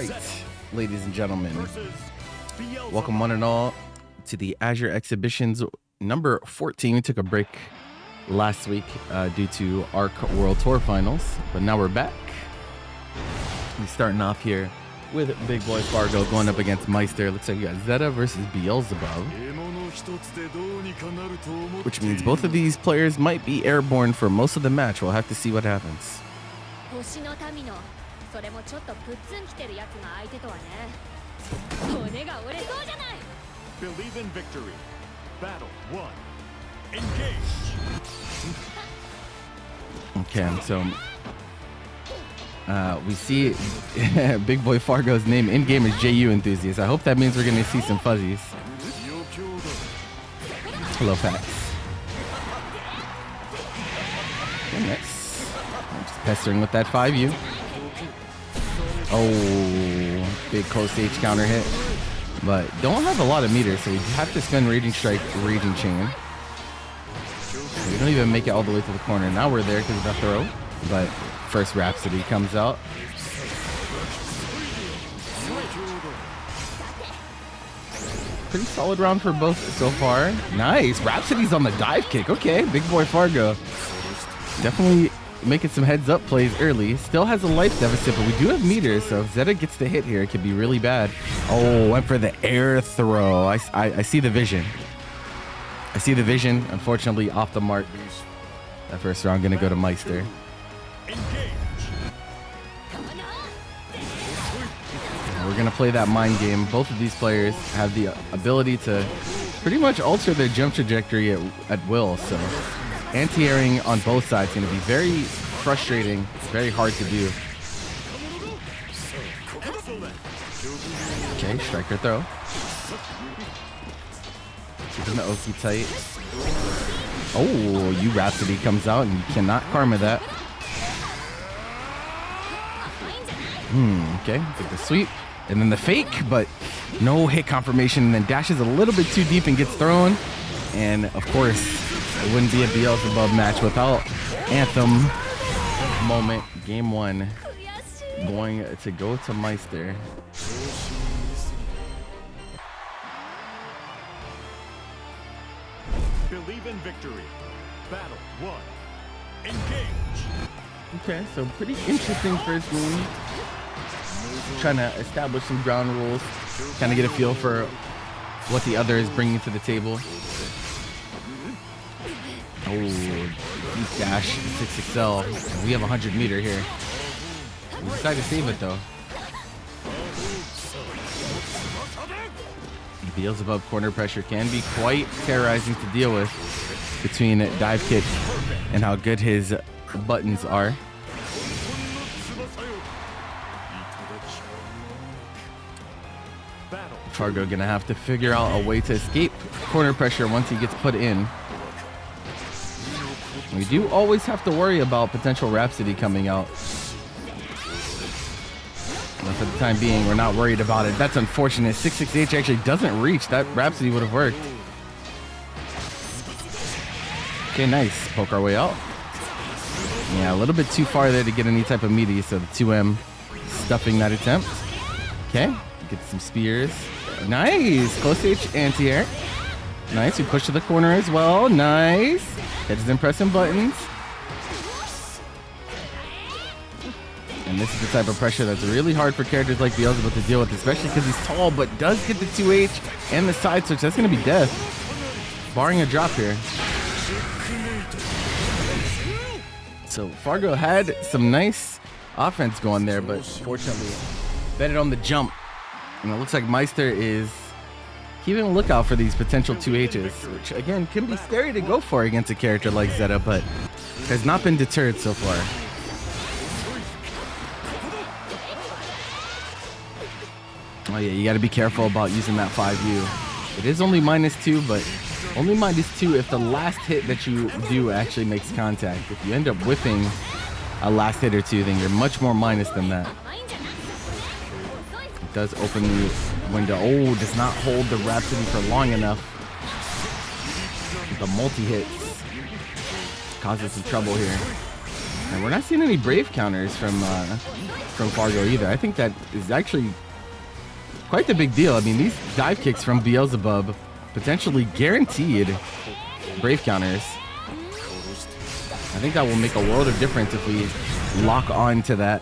right, ladies and gentlemen, welcome one and all to the Azure Exhibitions number 14. We took a break last week due to ARC World Tour Finals, but now we're back. We're starting off here with BigBoyFargo going up against Meister. Looks like you got Zeta versus Beelzebub, which means both of these players might be airborne for most of the match. We'll have to see what happens. Believe in victory. Battle 1. Engage. Okay, so we see BigBoyFargo's name in game is JU Enthusiast. I hope that means we're going to see some fuzzies. Hello, Facts. Okay, nice. I'm just pestering with that 5U. Oh, big close H counter hit. But don't have a lot of meters, so we have to spend Raging Strike, Raging Chain. We don't even make it all the way to the corner. Now we're there because of the throw. But first Rhapsody comes out. Pretty solid round for both so far. Nice. Rhapsody's on the dive kick. Okay, BigBoyFargo. Definitely making some heads up plays early. Still has a life deficit, but we do have meters, so if Zeta gets the hit here, it could be really bad. Oh, went for the air throw. I see the vision. I see the vision. Unfortunately, off the mark. That first round gonna go to Meister. We're gonna play that mind game. Both of these players have the ability to pretty much alter their jump trajectory at will, so anti-airing on both sides is going to be very frustrating, very hard to do. Okay, striker throw. Keeping the Oki tight. Oh, you Rhapsody comes out and you cannot karma that. Okay, take the sweep. And then the fake, but no hit confirmation. And then dashes a little bit too deep and gets thrown. And of course, it wouldn't be a Beelzebub match without Anthem moment. Game 1 going to go to Meister. Believe in victory. Battle 1. Engage. Okay, so pretty interesting first game. Trying to establish some ground rules, kind of get a feel for what the other is bringing to the table. Oh, deep dash, 6XL. We have 100 meter here. We decide to save it though. Beelzebub corner pressure can be quite terrorizing to deal with between dive kick and how good his buttons are. Fargo gonna have to figure out a way to escape corner pressure once he gets put in. We do always have to worry about potential Rhapsody coming out. But for the time being, we're not worried about it. That's unfortunate. 66H actually doesn't reach. That Rhapsody would have worked. Okay, nice. Poke our way out. Yeah, a little bit too far there to get any type of meaty, so the 2M stuffing that attempt. Okay, get some spears. Nice. Close H anti-air. Nice. We push to the corner as well. Nice. Heads in pressing buttons. And this is the type of pressure that's really hard for characters like Beelzebub to deal with, especially because he's tall, but does get the 2H and the side switch. That's going to be death, barring a drop here. So Fargo had some nice offense going there, but fortunately betted on the jump. And it looks like Meister is keeping a lookout for these potential 2Hs, which again can be scary to go for against a character like Zeta, but has not been deterred so far. Oh yeah, you got to be careful about using that 5U. It is only -2, but only -2 if the last hit that you do actually makes contact. If you end up whipping a last hit or two, then you're much more minus than that. It does open the window. Oh, does not hold the Rhapsody for long enough. The multi-hits causes some trouble here. And we're not seeing any Brave counters from from Fargo either. I think that is actually quite the big deal. I mean, these dive kicks from Beelzebub potentially guaranteed brave counters. I think that will make a world of difference if we lock on to that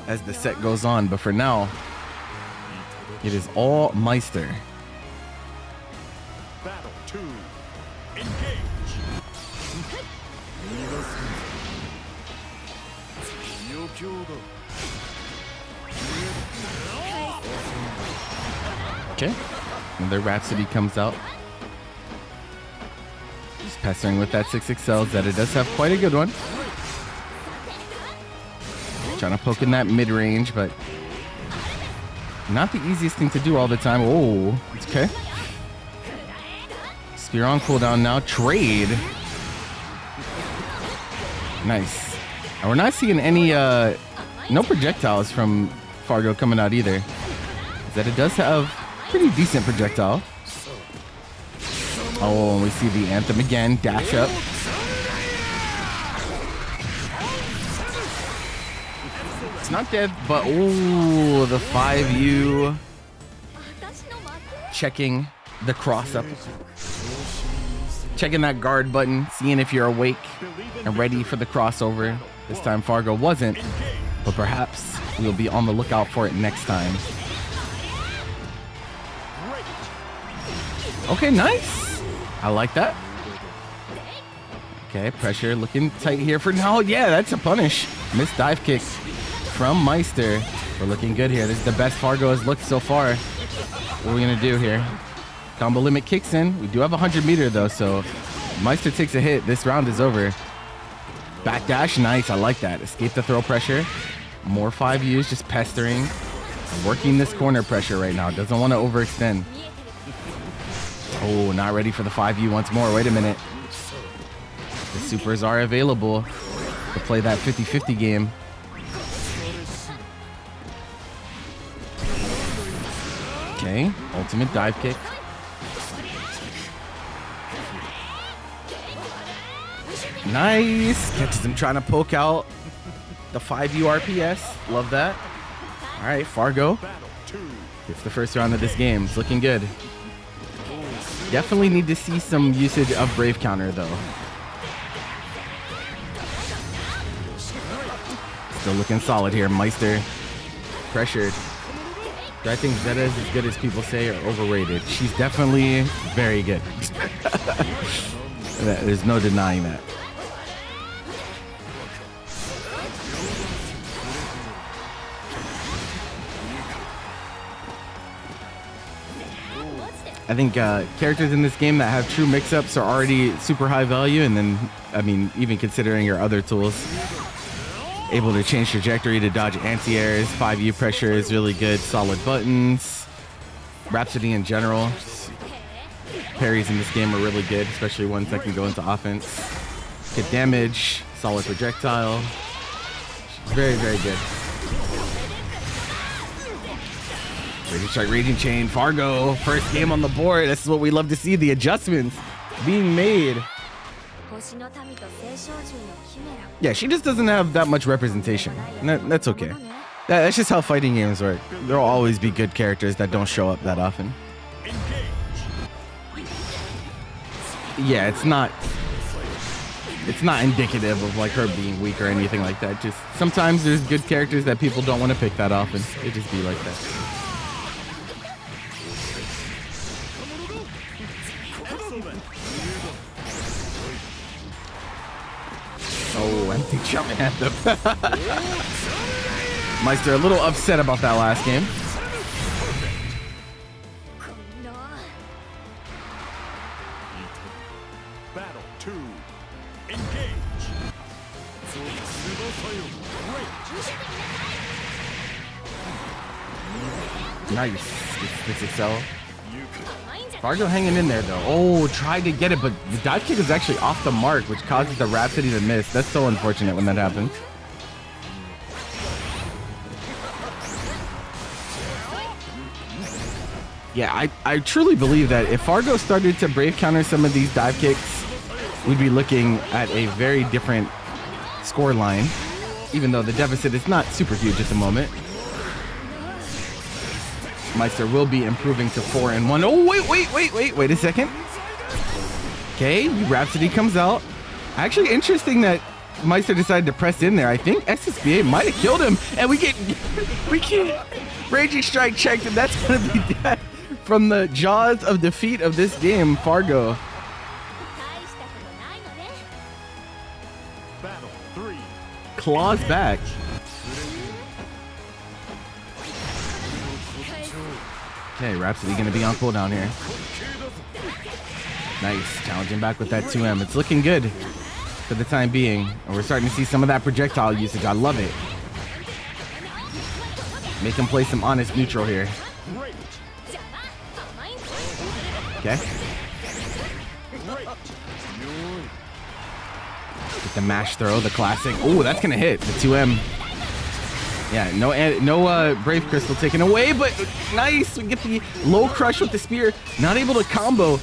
as the set goes on. But for now, it is all Meister. Battle 2. Engage. Okay. Another Rhapsody comes out. Just pestering with that 6XL. Zeta does have quite a good one. Trying to poke in that mid-range, but not the easiest thing to do all the time. Oh, it's okay. Spear on cooldown now. Trade. Nice. And we're not seeing any, no projectiles from Fargo coming out either. Zeta does have pretty decent projectile. Oh, and we see the anthem again. Dash up. It's not dead, but oh, the 5U. Checking the cross up. Checking that guard button, seeing if you're awake and ready for the crossover. This time Fargo wasn't, but perhaps we'll be on the lookout for it next time. Okay, nice. I like that. Okay, pressure looking tight here for now. Yeah, that's a punish. Missed dive kick from Meister. We're looking good here. This is the best Fargo has looked so far. What are we gonna do here? Combo limit kicks in. We do have a 100-meter though, so if Meister takes a hit, this round is over. Backdash, nice. I like that. Escape the throw pressure. More 5Us, just pestering. Working this corner pressure right now. Doesn't want to overextend. Oh, not ready for the 5U once more. Wait a minute. The supers are available to play that 50-50 game. Okay, ultimate dive kick. Nice. Catches him trying to poke out the 5U RPS. Love that. All right, Fargo gets the first round of this game. It's looking good. Definitely need to see some usage of Brave Counter, though. Still looking solid here. Meister pressured. Do I think Zeta is as good as people say or overrated? She's definitely very good. There's no denying that. I think characters in this game that have true mix-ups are already super high value, and then, I mean, even considering your other tools, able to change trajectory to dodge anti-airs, 5U pressure is really good, solid buttons, Rhapsody in general. Parries in this game are really good, especially ones that can go into offense. Hit damage, solid projectile. Very, very good. Raging Strike, Raging Chain, Fargo, first game on the board. This is what we love to see, the adjustments being made. Yeah, she just doesn't have that much representation. That's okay. That's just how fighting games work. There'll always be good characters that don't show up that often. Yeah, it's not indicative of like her being weak or anything like that. Just sometimes there's good characters that people don't want to pick that often. It just be like that. Oh, empty jump anthem. Meister a little upset about that last game. Battle 2. Engage. Nice. This excel. Fargo hanging in there though. Oh, tried to get it, but the dive kick is actually off the mark, which causes the Rhapsody to miss. That's so unfortunate when that happens. Yeah, I truly believe that if Fargo started to brave counter some of these dive kicks, we'd be looking at a very different score line. even though the deficit is not super huge at the moment. Meister will be improving to 4-1. Oh, wait a second. Okay, Rhapsody comes out. Actually, interesting that Meister decided to press in there. I think SSBA might have killed him, and we get Raging Strike checked, and that's gonna be death from the jaws of defeat of this game, Fargo. Battle 3. Claws back. Okay, Rhapsody gonna be on cooldown here. Nice, challenging back with that 2M. It's looking good for the time being. And we're starting to see some of that projectile usage. I love it. Make him play some honest neutral here. Okay. Get the mash throw, the classic. Oh, that's gonna hit the 2M. Yeah, no Brave Crystal taken away, but nice. We get the low crush with the spear. Not able to combo,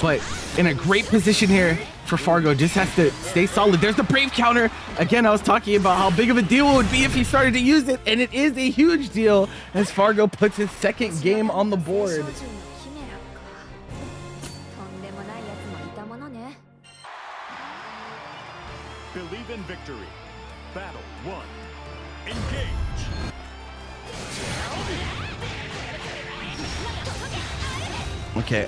but in a great position here for Fargo. Just has to stay solid. There's the Brave counter. Again, I was talking about how big of a deal it would be if he started to use it, and it is a huge deal as Fargo puts his second game on the board. Believe in victory. Battle 1. Engage. Okay,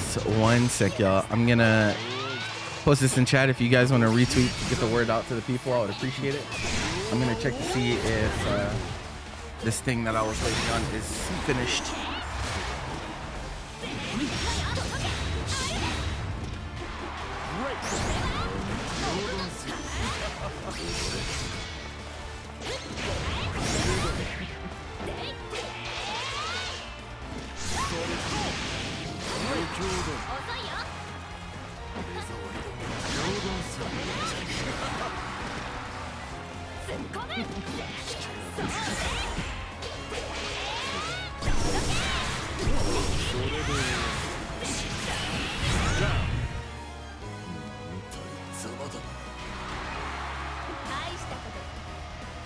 so 1 sec, y'all. I'm gonna post this in chat if you guys want to retweet to get the word out to the people. I would appreciate it. I'm gonna check to see if this thing that I was waiting on is finished.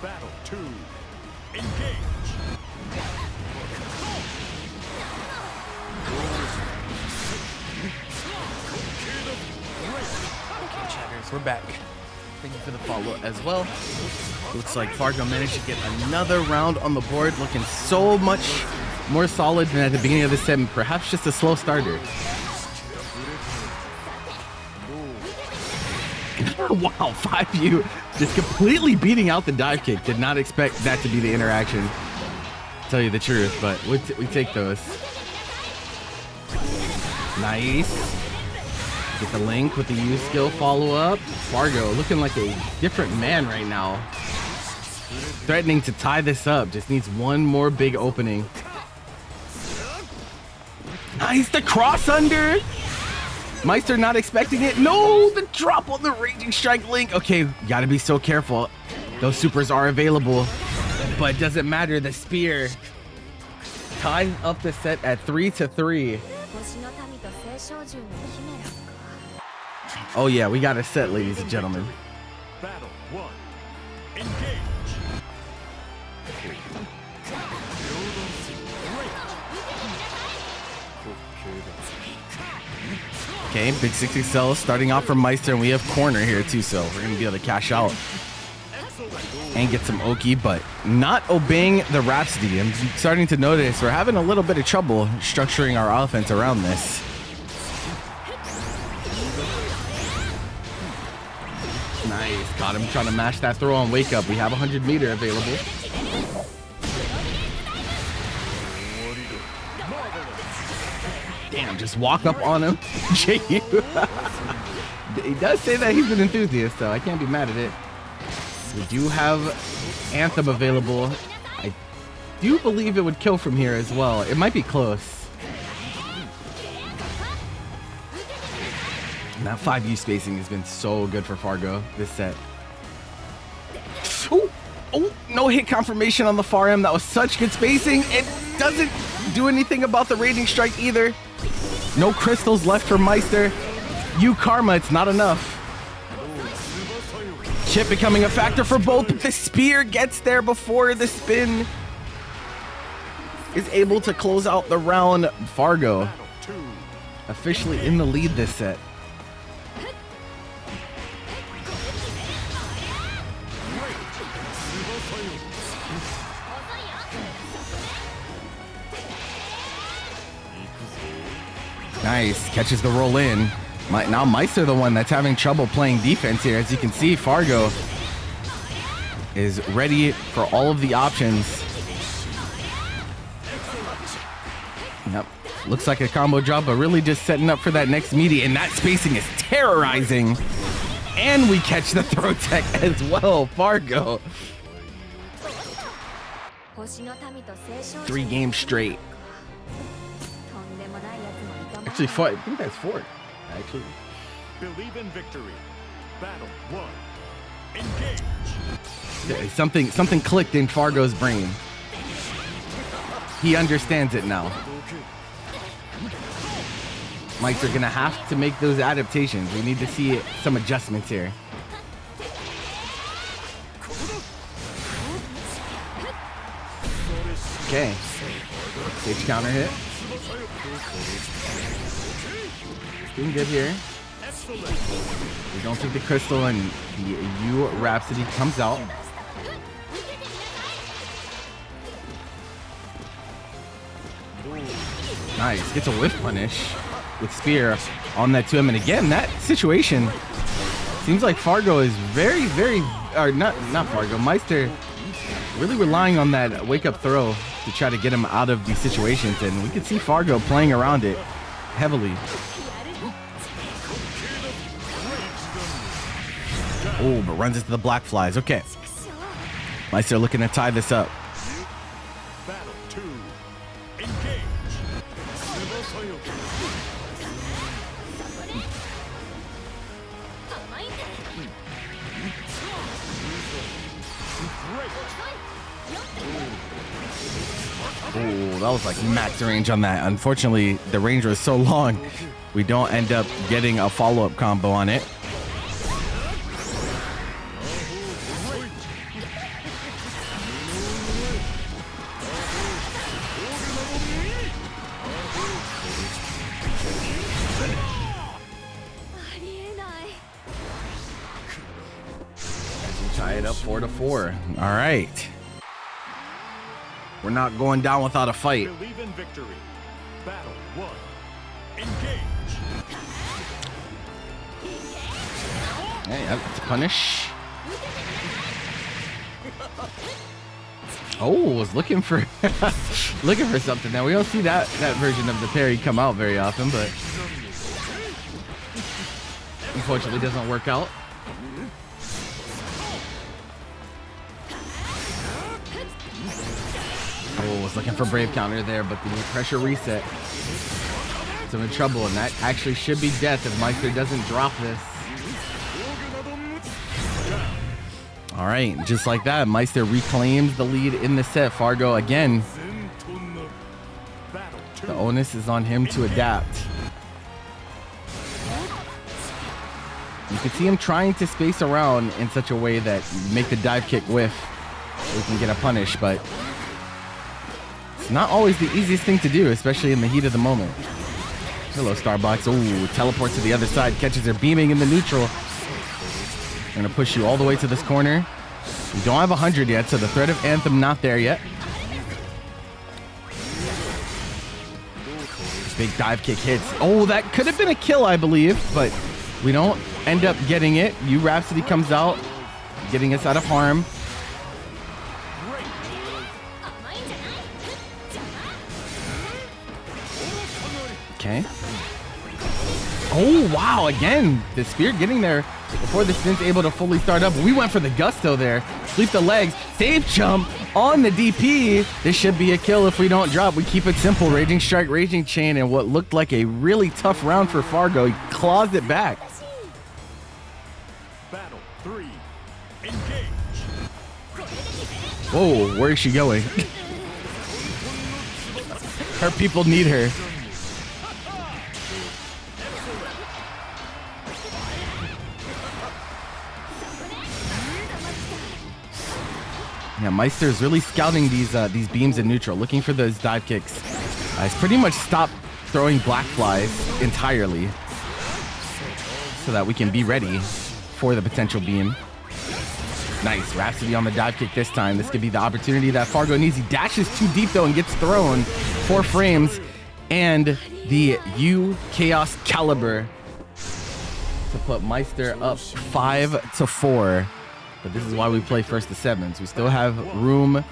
Battle 2. Engage. Okay, chatters, we're back. Thank you for the follow as well. Looks like Fargo managed to get another round on the board, looking so much more solid than at the beginning of the set, and perhaps just a slow starter. Wow, 5U just completely beating out the dive kick. Did not expect that to be the interaction, to tell you the truth, but we take those. Nice. Get the link with the U skill follow up. Fargo looking like a different man right now. Threatening to tie this up. Just needs one more big opening. Nice, the cross under. Meister not expecting it. No, the drop on the Raging Strike link. Okay, gotta be so careful. Those supers are available, but it doesn't matter. The spear ties up the set at 3-3. Oh yeah, we got a set, ladies and gentlemen. Battle 1. Engage. Okay, big 60 cells starting off from Meister, and we have corner here too, so we're gonna be able to cash out and get some Oki, but not obeying the Rhapsody. I'm starting to notice we're having a little bit of trouble structuring our offense around this. Nice, got him trying to mash that throw on wake up. We have 100 meter available. Damn, just walk up on him. He does say that he's an enthusiast, so I can't be mad at it. We do have Anthem available. I do believe it would kill from here as well. It might be close. And that 5U spacing has been so good for Fargo this set. Oh, no hit confirmation on the far M. That was such good spacing. It doesn't do anything about the Raging Strike either. No crystals left for Meister. You Karma, it's not enough. chip becoming a factor for both, but the spear gets there before the spin is able to close out the round. Fargo Battle 2. officially in the lead this set. Nice, catches the roll in. Now Meister the one that's having trouble playing defense here. As you can see, Fargo is ready for all of the options. Yep, looks like a combo drop, but really just setting up for that next meaty, and that spacing is terrorizing. And we catch the throw tech as well, Fargo. 3 games straight. Actually, 4. I think that's 4. Actually. Believe in victory. Battle 1. Engage. Yeah, something clicked in Fargo's brain. He understands it now. Meister gonna have to make those adaptations. We need to see some adjustments here. Okay. Stage counter hit. Doing good here. We don't take the crystal, and the U Rhapsody comes out. Nice, gets a whiff punish with spear on that 2M, and again that situation seems like Fargo is very, or not Fargo, Meister really relying on that wake up throw to try to get him out of these situations, and we can see Fargo playing around it heavily. Oh, but runs into the black flies. Okay. Meister looking to tie this up. Battle 2. Engage. Oh, that was like max range on that. Unfortunately, the range was so long, we don't end up getting a follow-up combo on it. Tie it up 4-4. All right. We're not going down without a fight. Believe in victory. Battle 1. Engage. Hey, that's a punish. Oh, was looking for looking for something. Now we don't see that version of the parry come out very often, but unfortunately doesn't work out. Oh, was looking for brave counter there, but the pressure reset. So I'm in trouble, and that actually should be death if Meister doesn't drop this. All right, just like that, Meister reclaims the lead in the set. Fargo again. The onus is on him to adapt. You can see him trying to space around in such a way that you make the dive kick whiff so we can get a punish, but it's not always the easiest thing to do, especially in the heat of the moment. Hello, Starbucks. Oh, teleport to the other side, catches her beaming in the neutral. I'm gonna push you all the way to this corner. We don't have 100 yet, so the threat of Anthem not there yet. Big dive kick hits. Oh, that could have been a kill, I believe, but we don't end up getting it. U Rhapsody comes out, getting us out of harm. Okay. Oh, wow. Again, the spear getting there before the spin's able to fully start up. We went for the gusto there. Sweep the legs. Save jump on the DP. This should be a kill if we don't drop. We keep it simple. Raging Strike, Raging Chain, and what looked like a really tough round for Fargo. He claws it back. Battle 3. Engage. Whoa, where is she going? Her people need her. Yeah, Meister is really scouting these beams in neutral, looking for those dive kicks. He's pretty much stopped throwing black flies entirely so that we can be ready for the potential beam. Nice, Rhapsody on the dive kick this time. This could be the opportunity that Fargo needs. He dashes too deep though and gets thrown. 4 frames, and the U Chaos Caliber to put Meister up 5-4. But this is why we play first to 7s. We still have room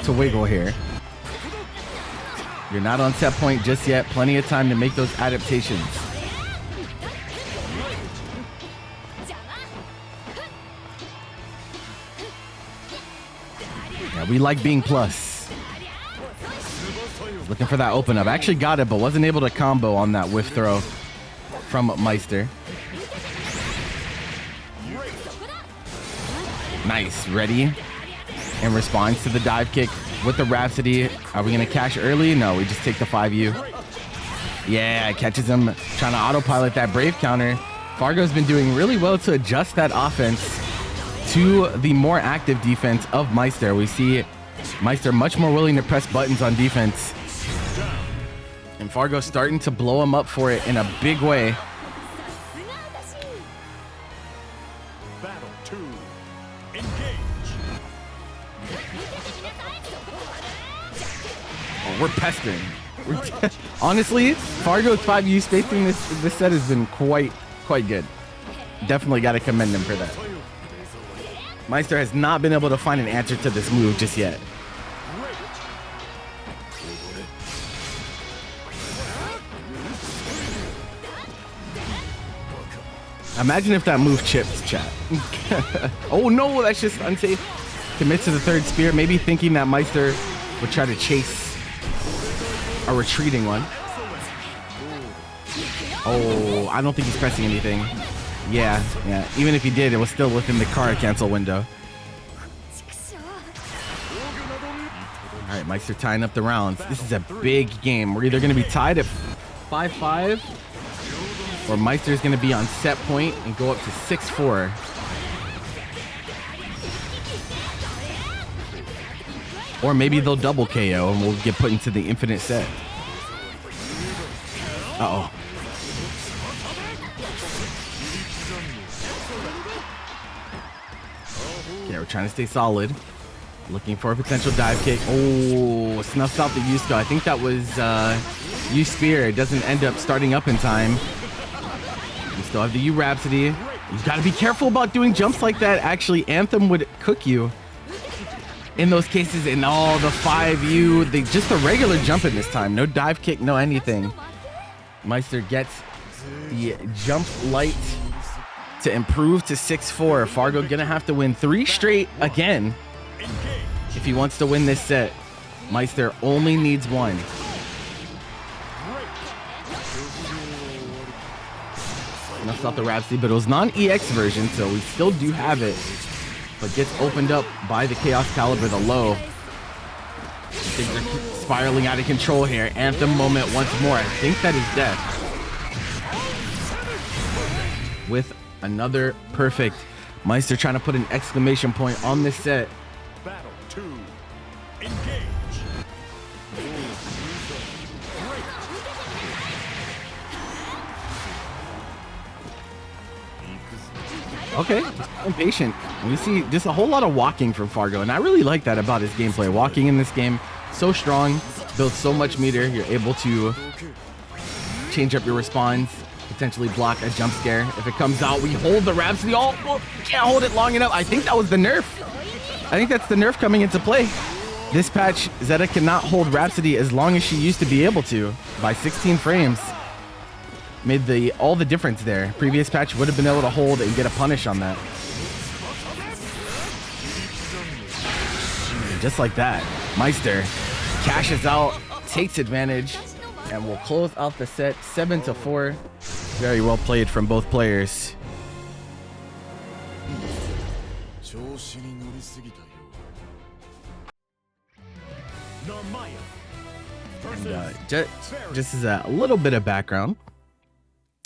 to wiggle here. You're not on set point just yet. Plenty of time to make those adaptations. Yeah, we like being plus. Looking for that open up. Actually got it, but wasn't able to combo on that whiff throw from Meister. Nice, ready in response to the dive kick with the Rhapsody. Are we gonna cash early? No, we just take the 5U. Yeah, catches him trying to autopilot that Brave counter. Fargo's been doing really well to adjust that offense to the more active defense of Meister. We see Meister much more willing to press buttons on defense. And Fargo starting to blow him up for it in a big way. Battle 2. Engage. Oh, we're pestering. Honestly, Fargo's 5U spacing this set has been quite good. Definitely got to commend him for that. Meister has not been able to find an answer to this move just yet. Imagine if that move chipped, chat. Oh no, that's just unsafe. Commits to the 3rd spear, maybe thinking that Meister would try to chase a retreating one. Oh, I don't think he's pressing anything. Yeah. Even if he did, it was still within the card cancel window. All right, Meister tying up the rounds. This is a big game. We're either going to be tied at 5-5, or Meister's going to be on set point and go up to 6-4. Or maybe they'll double KO and we'll get put into the infinite set. Uh-oh. Okay, we're trying to stay solid. Looking for a potential dive kick. Oh, snuffs out the Eustace. I think that was U Spear. It doesn't end up starting up in time. We still have the U Rhapsody. You've got to be careful about doing jumps like that. Actually, Anthem would cook you in those cases. And all the 5U, just a regular jump in this time. No dive kick, no anything. Meister gets the jump light to improve to 6-4. Fargo gonna have to win 3 straight again if he wants to win this set. Meister only needs 1. Enough off the Rhapsody, but it was non-EX version, so we still do have it. But gets opened up by the Chaos Caliber, the low. Things are spiraling out of control here. Anthem moment once more. I think that is death. With another perfect. Meister trying to put an exclamation point on this set. Battle 2. Engage. Okay, impatient. We see just a whole lot of walking from Fargo, and I really like that about his gameplay. Walking in this game, so strong, builds so much meter. You're able to change up your response, potentially block a jump scare. If it comes out, we hold the Rhapsody. Oh, can't hold it long enough. I think that was the nerf. I think that's the nerf coming into play. This patch, Zeta cannot hold Rhapsody as long as she used to be able to by 16 frames. Made all the difference there. Previous patch would have been able to hold and get a punish on that. Just like that, Meister cashes out, takes advantage, and will close out the set 7-4. Very well played from both players. Narmaya And versus just as a little bit of background,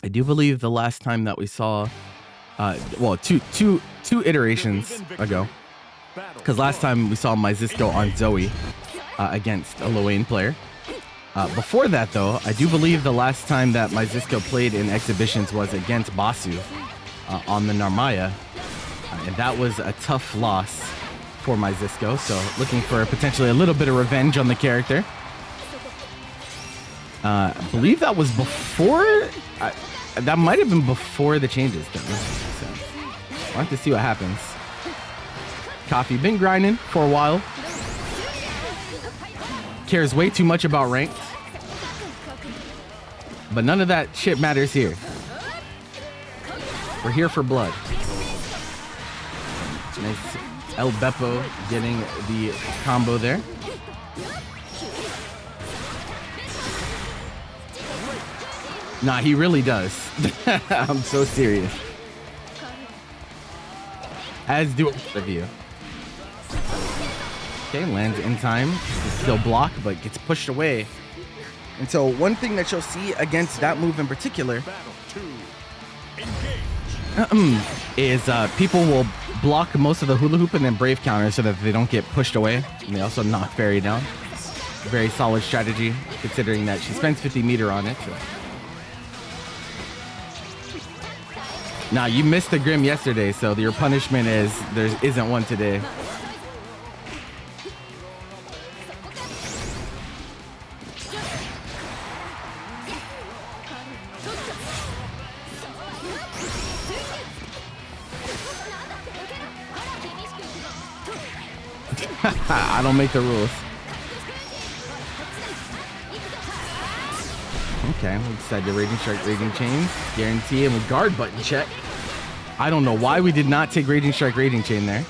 I do believe the last time that we saw, well, two iterations ago, because last time we saw Myzisco on Zoe against a Loane player. Before that, though, I do believe the last time that Myzisco played in exhibitions was against Basu on the Narmaya, and that was a tough loss for Myzisco, so looking for potentially a little bit of revenge on the character. I believe that was before, that might have been before the changes, though. So we'll have to see what happens. Coffee been grinding for a while. Cares way too much about ranked. But none of that shit matters here. We're here for blood. Nice El Beppo getting the combo there. Nah, he really does. I'm so serious. As do all of you. Okay, lands in time. Still block, but gets pushed away. And so one thing that you'll see against that move in particular is people will block most of the hula hoop and then brave counter so that they don't get pushed away. And they also knock Ferry down. Very solid strategy, considering that she spends 50 meter on it. So. Now, you missed the Grim yesterday, so your punishment is there isn't one today. I don't make the rules. Okay, we decide to Raging Strike, Raging Chain. Guarantee him a guard button check. I don't know why we did not take Raging Strike, Raging Chain there.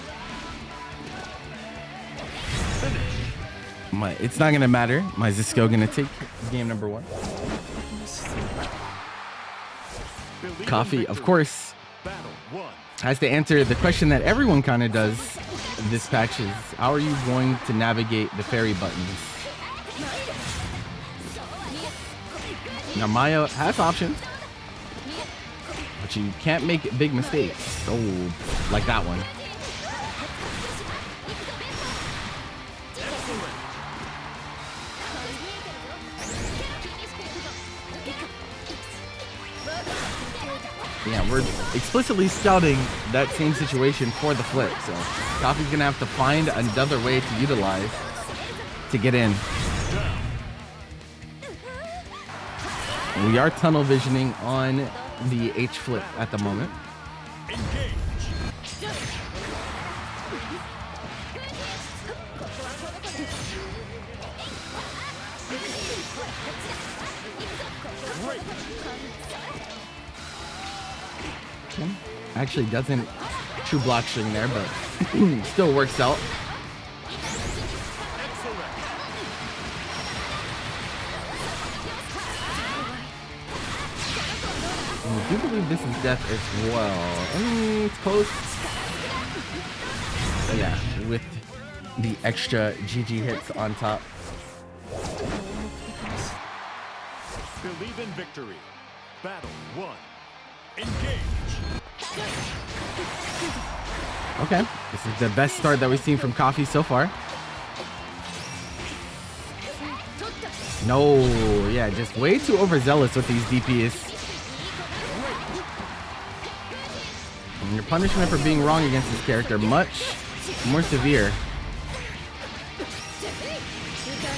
It's not going to matter. Myzisco going to take game number 1. Coffee, of course, has to answer the question that everyone kind of does this patch is, how are you going to navigate the Ferry buttons? Narmaya has options, but you can't make big mistakes. Oh, like that one. Yeah, we're explicitly scouting that same situation for the flip, so Coffee's gonna have to find another way to utilize to get in. We are tunnel visioning on the H flip at the moment. Okay. Actually doesn't true block string there, but still works out. I do believe this is death as well. It's close. Yeah, with the extra GG hits on top. Believe in victory. Battle 1. Engage. Okay, this is the best start that we've seen from Coffee so far. No, yeah, just way too overzealous with these DPs. And your punishment for being wrong against this character much more severe.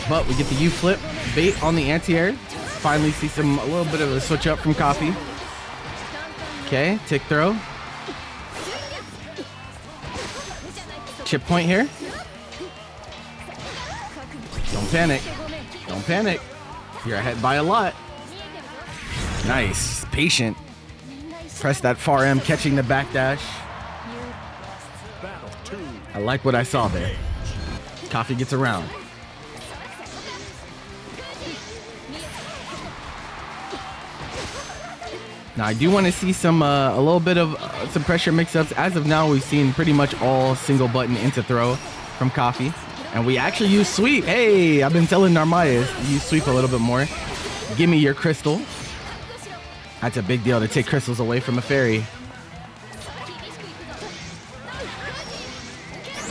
But we get the U flip, bait on the anti-air. Finally see a little bit of a switch up from Coffee. Okay, tick throw. Chip point here. Don't panic. Don't panic. You're ahead by a lot. Nice. Patient. Press that far M, catching the backdash. I like what I saw there. Coffee gets around. Now I do want to see some a little bit of some pressure mix-ups. As of now, we've seen pretty much all single button into throw from Coffee, and we actually use sweep. Hey, I've been telling Narmaya to use sweep a little bit more. Give me your crystal. That's a big deal to take crystals away from a Ferry.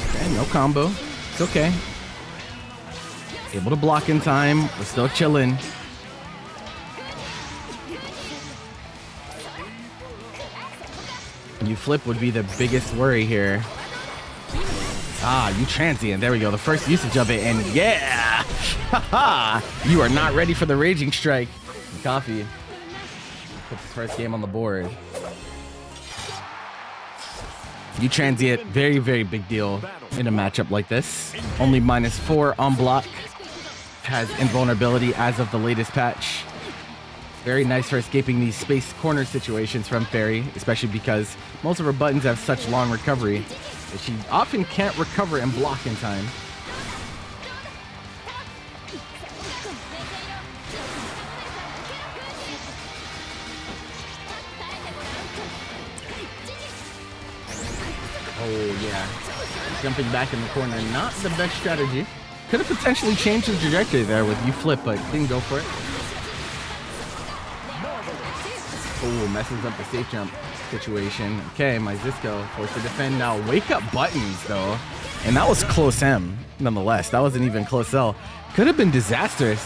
Okay, combo. It's okay. Able to block in time. We're still chilling. You flip would be the biggest worry here. Ah, you transient. There we go. The first usage of it. And yeah! Haha! You are not ready for the Raging Strike. Coffee puts his first game on the board. You transient. Very, very big deal in a matchup like this. Only -4 on block. Has invulnerability as of the latest patch. Very nice for escaping these space corner situations from Ferry, especially because most of her buttons have such long recovery that she often can't recover and block in time. Oh yeah, jumping back in the corner, not the best strategy. Could have potentially changed the trajectory there with you flip, but didn't go for it. Oh, messes up the safe jump situation. Okay, Myzisco forced to defend now. Wake up buttons, though. And that was close M, nonetheless. That wasn't even close L. Could have been disastrous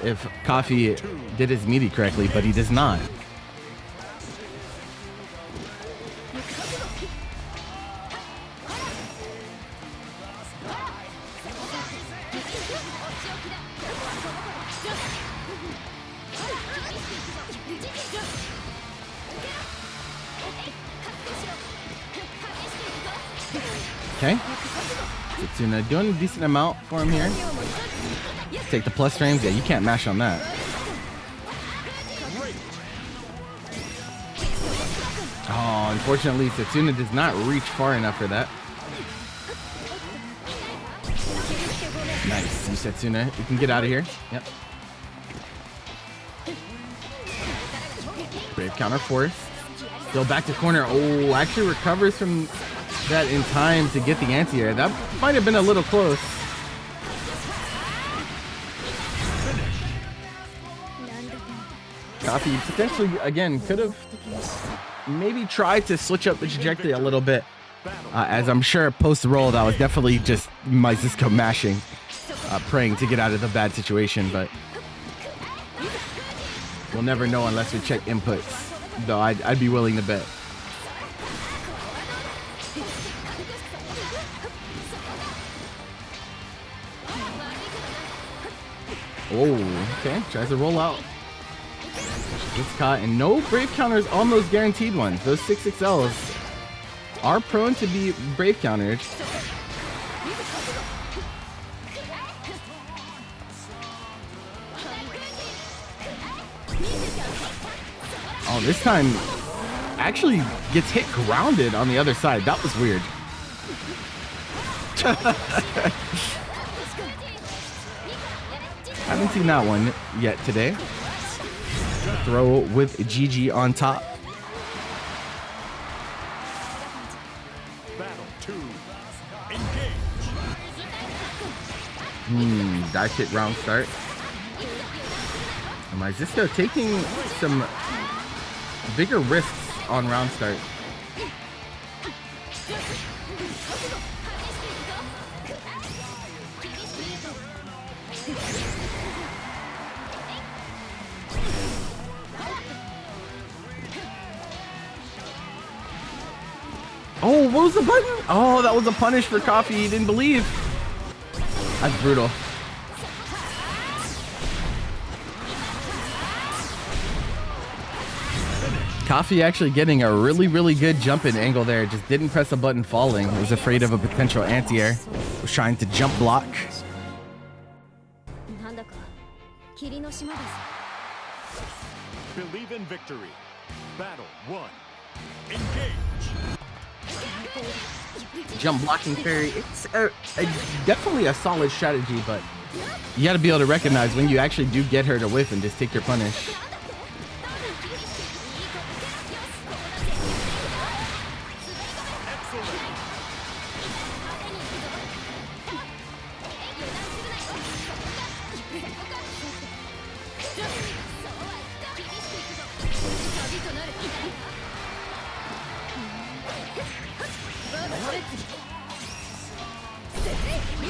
if Coffee did his meaty correctly, but he does not. Okay. Setsuna doing a decent amount for him here. Take the plus frames. Yeah, you can't mash on that. Oh, unfortunately, Setsuna does not reach far enough for that. Nice. You Setsuna. You can get out of here. Yep. Brave counter force. Still back to corner. Oh, actually recovers from that in time to get the anti-air. That might have been a little close. Coffee potentially, again, could have maybe tried to switch up the trajectory a little bit. As I'm sure post-roll, that was definitely just Myzisco mashing, praying to get out of the bad situation, but we'll never know unless we check inputs, though I'd be willing to bet. Oh, okay. Tries to roll out. Gets caught, and no brave counters on those guaranteed ones. Those 6XLs are prone to be brave countered. Oh, this time actually gets hit grounded on the other side. That was weird. Haven't seen that one yet today. Throw with GG on top. Battle 2. Engage. Dive kick round start. Myzisco taking some bigger risks on round start. Oh, what was the button? Oh, that was a punish for Coffee. He didn't believe. That's brutal. Coffee actually getting a really, really good jump-in angle there. Just didn't press a button falling. He was afraid of a potential anti-air. Was trying to jump block. Believe in victory. Battle 1. Engage. Jump blocking Ferry. It's definitely a solid strategy, but you got to be able to recognize when you actually do get her to whiff and just take your punish.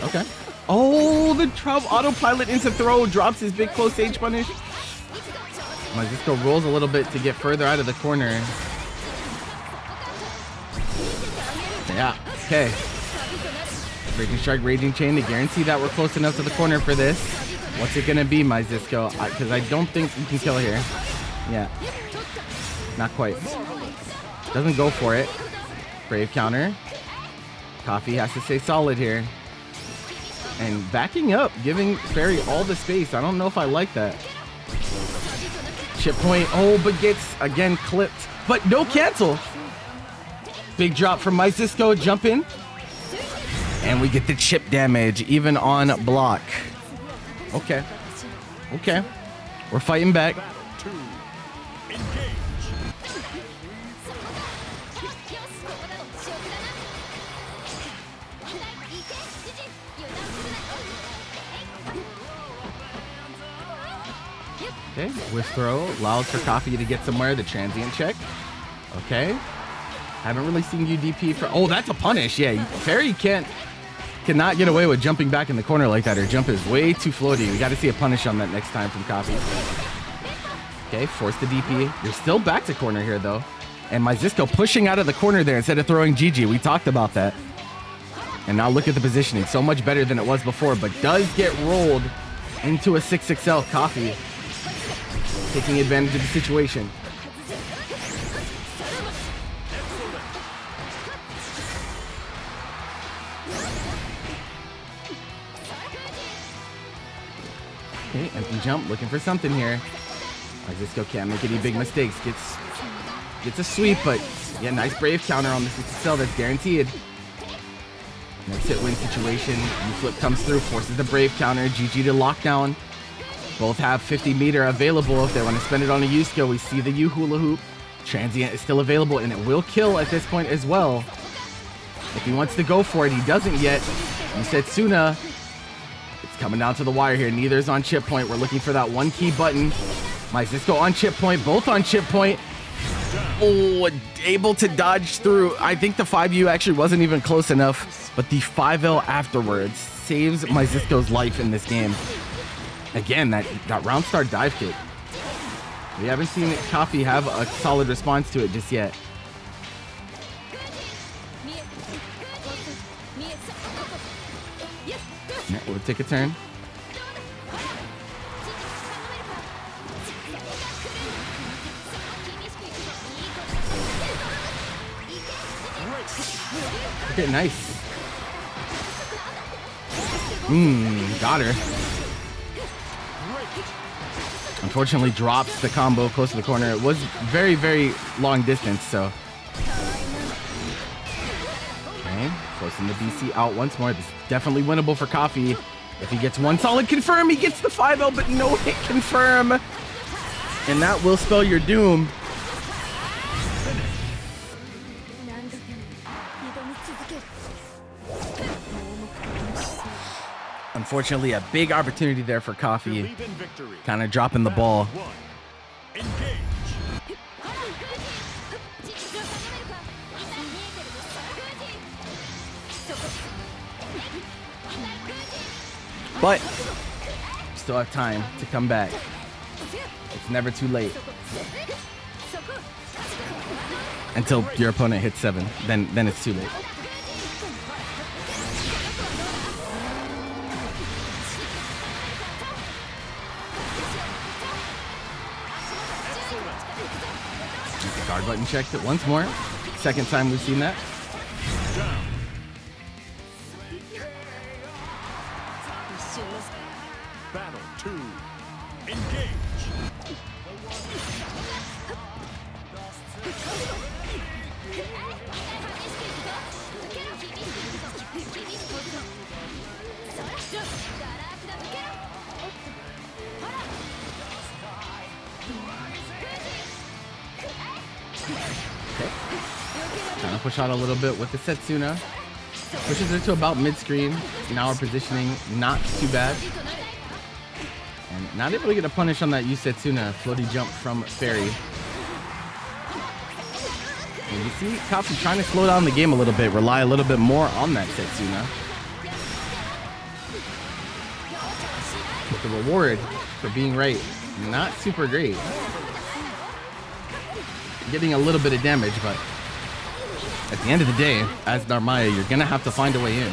Okay. Oh, the autopilot into throw, drops his big close stage punish. Myzisco rolls a little bit to get further out of the corner. Yeah, okay. Breaking Strike, Raging Chain to guarantee that we're close enough to the corner for this. What's it gonna be, Myzisco? Because I don't think you can kill here. Yeah. Not quite. Doesn't go for it. Brave counter. Coffee has to stay solid here. And backing up, giving Ferry all the space. I don't know if I like that. Chip point. Oh, but gets, again, clipped. But no cancel. Big drop from Myzisco. Jump in. And we get the chip damage, even on block. Okay. Okay. We're fighting back. Okay, whiff throw allows for Coffee to get somewhere. The transient check. Okay. Haven't really seen you DP for. Oh, that's a punish. Yeah, Ferry cannot get away with jumping back in the corner like that. Her jump is way too floaty. We got to see a punish on that next time from Coffee. Okay, force the DP. You're still back to corner here though. And Myzisco pushing out of the corner there instead of throwing GG. We talked about that. And now look at the positioning. So much better than it was before, but does get rolled into a 6XL. Coffee taking advantage of the situation. Okay, empty jump, looking for something here. Myzisco can't make any big mistakes. Gets a sweep, but yeah, nice brave counter on the 6XL. That's guaranteed. Next hit win situation. U-flip comes through, forces the brave counter. GG to lockdown. Both have 50 meter available if they want to spend it on a U-skill. We see the U-hula hoop. Transient is still available, and it will kill at this point as well. If he wants to go for it, he doesn't yet. Setsuna. It's coming down to the wire here. Neither's on chip point. We're looking for that one key button. Myzisco on chip point, both on chip point. Oh, able to dodge through. I think the 5U actually wasn't even close enough, but the 5L afterwards saves Myzisco's life in this game. Again, that round start dive kick. We haven't seen Coffee have a solid response to it just yet. Yeah, we'll take a turn. Okay, nice. Got her. Unfortunately, drops the combo close to the corner. It was very, very long distance, so. Okay, forcing the BC out once more. This is definitely winnable for Coffee. If he gets one solid confirm, he gets the 5L, but no hit confirm. And that will spell your doom. Unfortunately, a big opportunity there for Coffee. Kind of dropping the ball. But still have time to come back. It's never too late. Until your opponent hits 7, then it's too late. Guard button checked it once more. Second time we've seen that. Battle 2. Engage. Trying to push out a little bit with the Setsuna. Pushes her to about mid-screen. Now our positioning not too bad. And not able to get a punish on that Setsuna floaty jump from Ferry. And you see Coffee trying to slow down the game a little bit, rely a little bit more on that Setsuna. the reward for being right, not super great. Getting a little bit of damage, but at the end of the day, as Narmaya, you're gonna have to find a way in.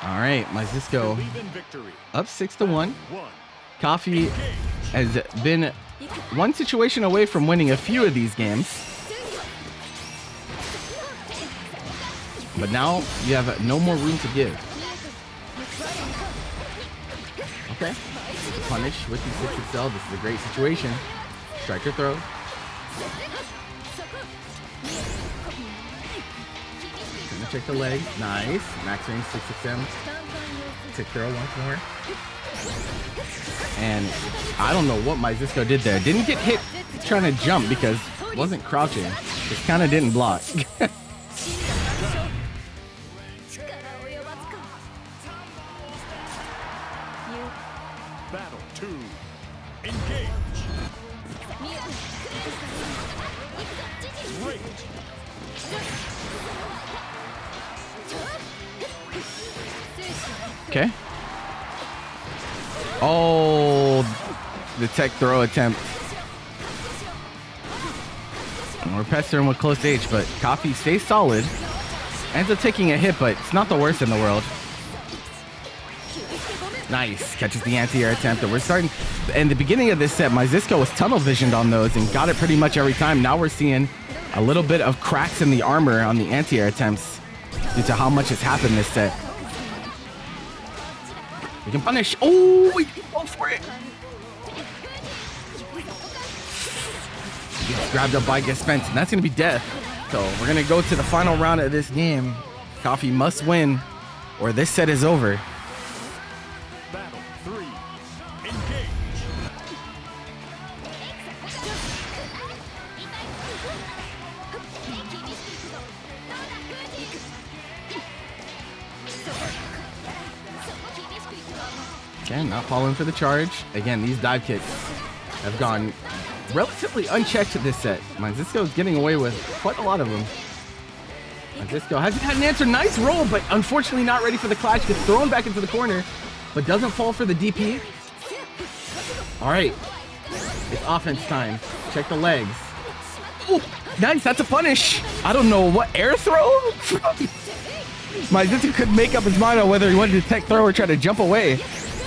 All right, Myzisco up 6-1. Coffee has been one situation away from winning a few of these games. But now you have no more room to give. Okay. Punish with the 6XL. This is a great situation. Striker throw. Gonna check the leg. Nice. Max range 6XM. Tick throw once more. And I don't know what Myzisco did there. Didn't get hit trying to jump because wasn't crouching. Just kind of didn't block. Battle 2. Engage. Great. Okay. Oh, the tech throw attempt. We're pestering with close H, but Coffee stays solid. Ends up taking a hit, but it's not the worst in the world. Nice. Catches the anti-air attempt. And we're starting... In the beginning of this set, Myzisco was tunnel visioned on those and got it pretty much every time. Now we're seeing a little bit of cracks in the armor on the anti-air attempts due to how much has happened this set. We can punish. Oh, we can go for it. He gets grabbed up by Spence, and that's going to be death. So we're going to go to the final round of this game. Coffee must win, or this set is over. Battle 3. Engage. Again, not falling for the charge. Again, these dive kicks have gone relatively unchecked this set. Myzisco is getting away with quite a lot of them. Myzisco hasn't had an answer. Nice roll, but unfortunately not ready for the clash. Gets thrown back into the corner, but doesn't fall for the DP. All right, it's offense time. Check the legs. Oh, nice, that's a punish. I don't know what air throw? Myzisco couldn't make up his mind on whether he wanted to tech throw or try to jump away.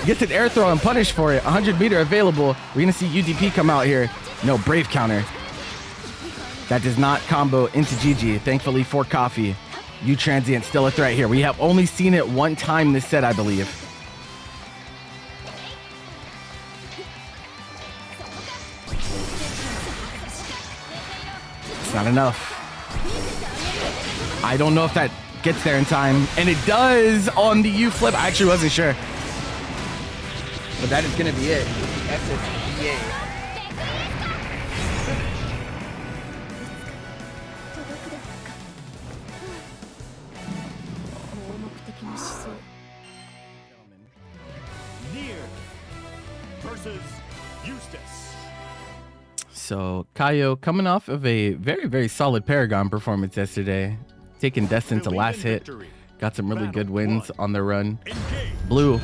Gets an air throw and punish for it. 100 meter available. We're gonna see UDP come out here. No, brave counter. That does not combo into GG. Thankfully for Coffee. U transient still a threat here. We have only seen it one time this set, I believe. It's not enough. I don't know if that gets there in time. And it does on the U flip. I actually wasn't sure. But that is going to be it. SSBA. Nier versus Eustace. So Kaio coming off of a very, very solid Paragon performance yesterday. Taking Destin to last hit. Got some really good wins on the run. Bloo.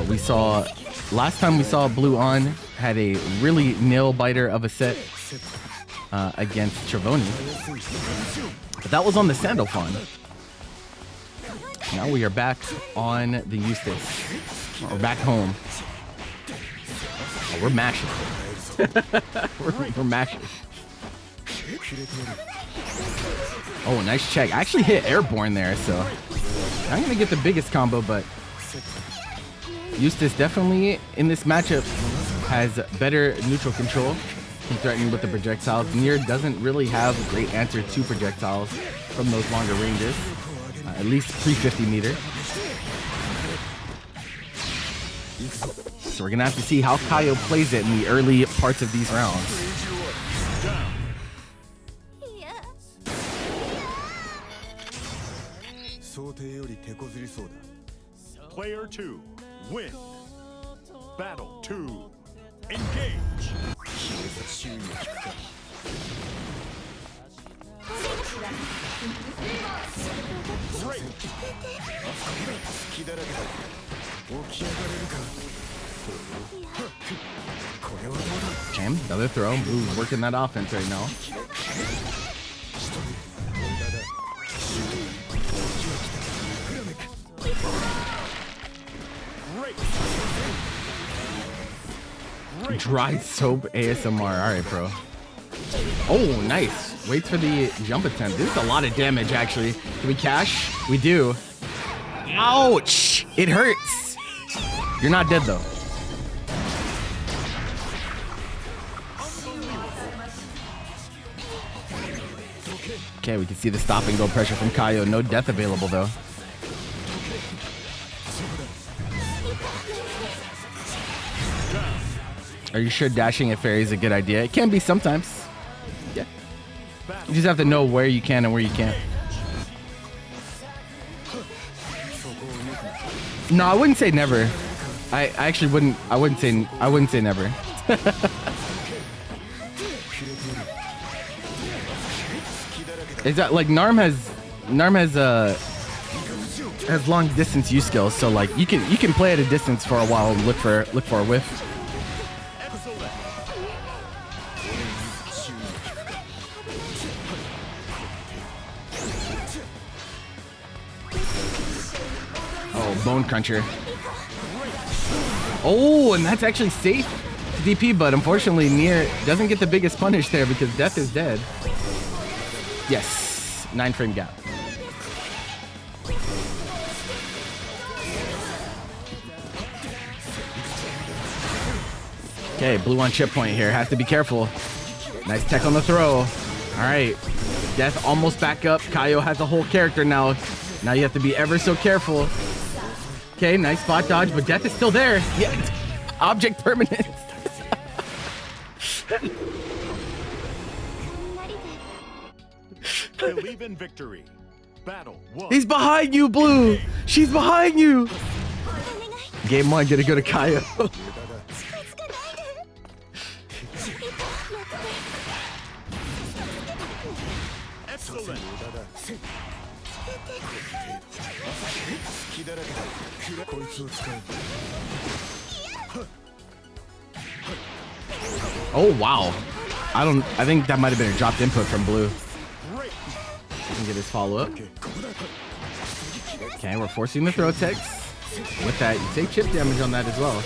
We saw last time we saw Bloo on had a really nail biter of a set against Trevoni, but that was on the Sandal Fawn. Now we are back on the Eustace. We're back home. Oh, we're mashing. we're mashing. Oh, nice check. I actually hit airborne there, so I'm gonna get the biggest combo, but Eustace definitely in this matchup has better neutral control. He's threatening with the projectiles. Nier doesn't really have a great answer to projectiles from those longer ranges, at least 350 meter. So we're gonna have to see how Kaio plays it in the early parts of these rounds. Player 2, win. Battle 2, engage. Jam, another throw. Blue's working that offense right now. Dry soap ASMR. All right, bro. Oh, nice. Waits for the jump attempt. This is a lot of damage, actually. Do we cash? We do. Ouch! It hurts. You're not dead, though. Okay, we can see the stop and go pressure from Kaio. No death available, though. Are you sure dashing at Ferry is a good idea? It can be sometimes. Yeah. You just have to know where you can and where you can't. No, I wouldn't say never. I actually wouldn't. I wouldn't say never. Is that like Narm has long distance use skills, so like you can play at a distance for a while and look for a whiff. Oh, Bone Cruncher. Oh, and that's actually safe to DP, but unfortunately Nier doesn't get the biggest punish there because Death is dead. Yes, 9-frame gap. Okay, Blue on chip point here. Has to be careful. Nice tech on the throw. All right, Death almost back up. Kaio has a whole character now. Now you have to be ever so careful. Okay, nice spot dodge, but Death is still there. Yeah, object permanent. Believe in victory. Battle 1. He's behind you, Blue. She's behind you. Game 1, gonna go to Kaio. Excellent. Oh wow. I think that might have been a dropped input from Blue. Can get his follow-up. Okay, we're forcing the throw techs. With that, you take chip damage on that as well.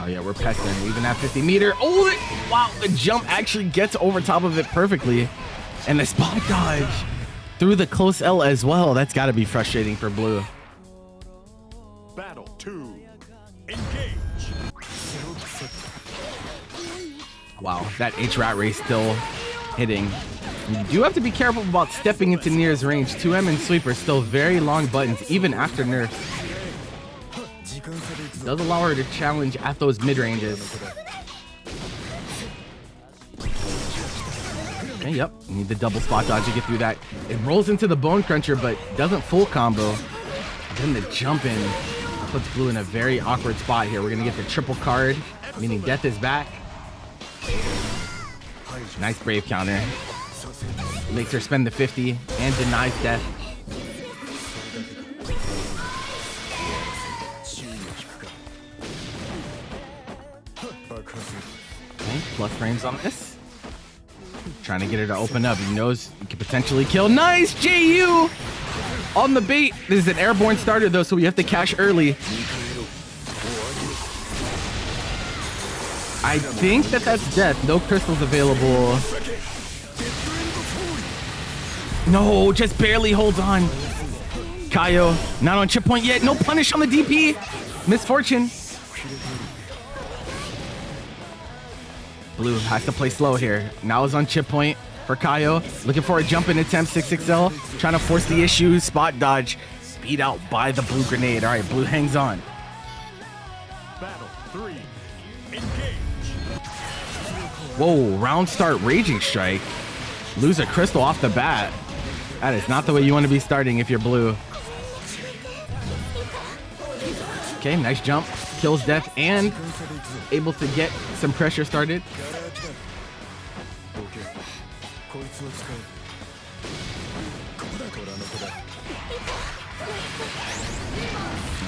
Oh yeah, we're pestering. Even at 50 meter. Oh, wow, the jump actually gets over top of it perfectly. And the spot dodge through the close L as well. That's got to be frustrating for Blue. Battle 2. Engage. Wow, that H-Rat race still hitting. And you do have to be careful about stepping into Nier's range. 2M and sweep are still very long buttons, even after nerfs. Does allow her to challenge at those mid-ranges. Okay, yep, you need the double spot dodge to get through that. It rolls into the Bone Cruncher, but doesn't full combo. Then the jump in puts Blue in a very awkward spot here. We're gonna get the triple card, meaning Death is back. Nice Brave counter. Makes her spend the 50 and denies Death. Okay, plus frames on this. Trying to get her to open up. He knows he could potentially kill. Nice JU on the bait. This is an airborne starter though, so we have to cash early. I think that's Death. No crystals available. No, just barely holds on. Kaio, not on chip point yet. No punish on the DP. Misfortune. Blue has to play slow here. Now is on chip point for Kaio. Looking for a jump in attempt, 6XL. Trying to force the issue. Spot dodge. Beat out by the Blue grenade. All right, Blue hangs on. Battle 3. Engage. Whoa, round start Raging Strike. Lose a crystal off the bat. That is not the way you want to be starting if you're Blue. Okay, nice jump. Kills Death and able to get some pressure started.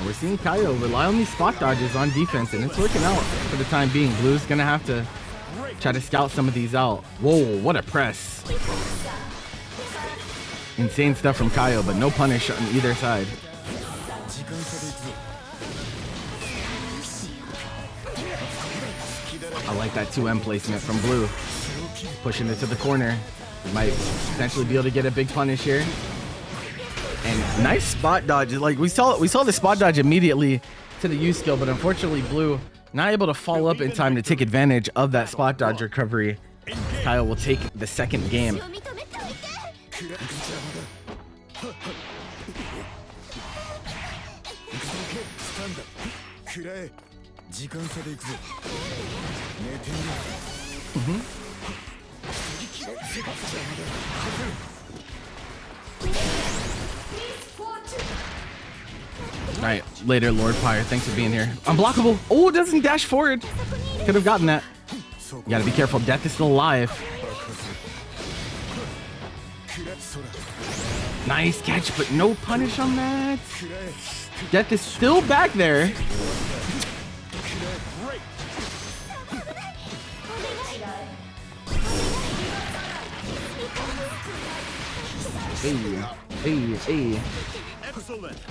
We're seeing Kaio rely on these spot dodges on defense, and it's working out for the time being. Blue's gonna have to try to scout some of these out. Whoa, what a press. Insane stuff from Kaio, but no punish on either side. I like that 2M placement from Blue. Pushing it to the corner. Might potentially be able to get a big punish here. And nice spot dodge. Like we saw the spot dodge immediately to the U skill, but unfortunately Blue not able to follow up in time to take advantage of that spot dodge recovery. Kaio will take the second game. All right, later, Lord Pyre. Thanks for being here. Unblockable. Oh, it doesn't dash forward. Could have gotten that. You gotta be careful. Death is still alive. Nice catch, but no punish on that. Death is still back there. Hey. Excellent. Is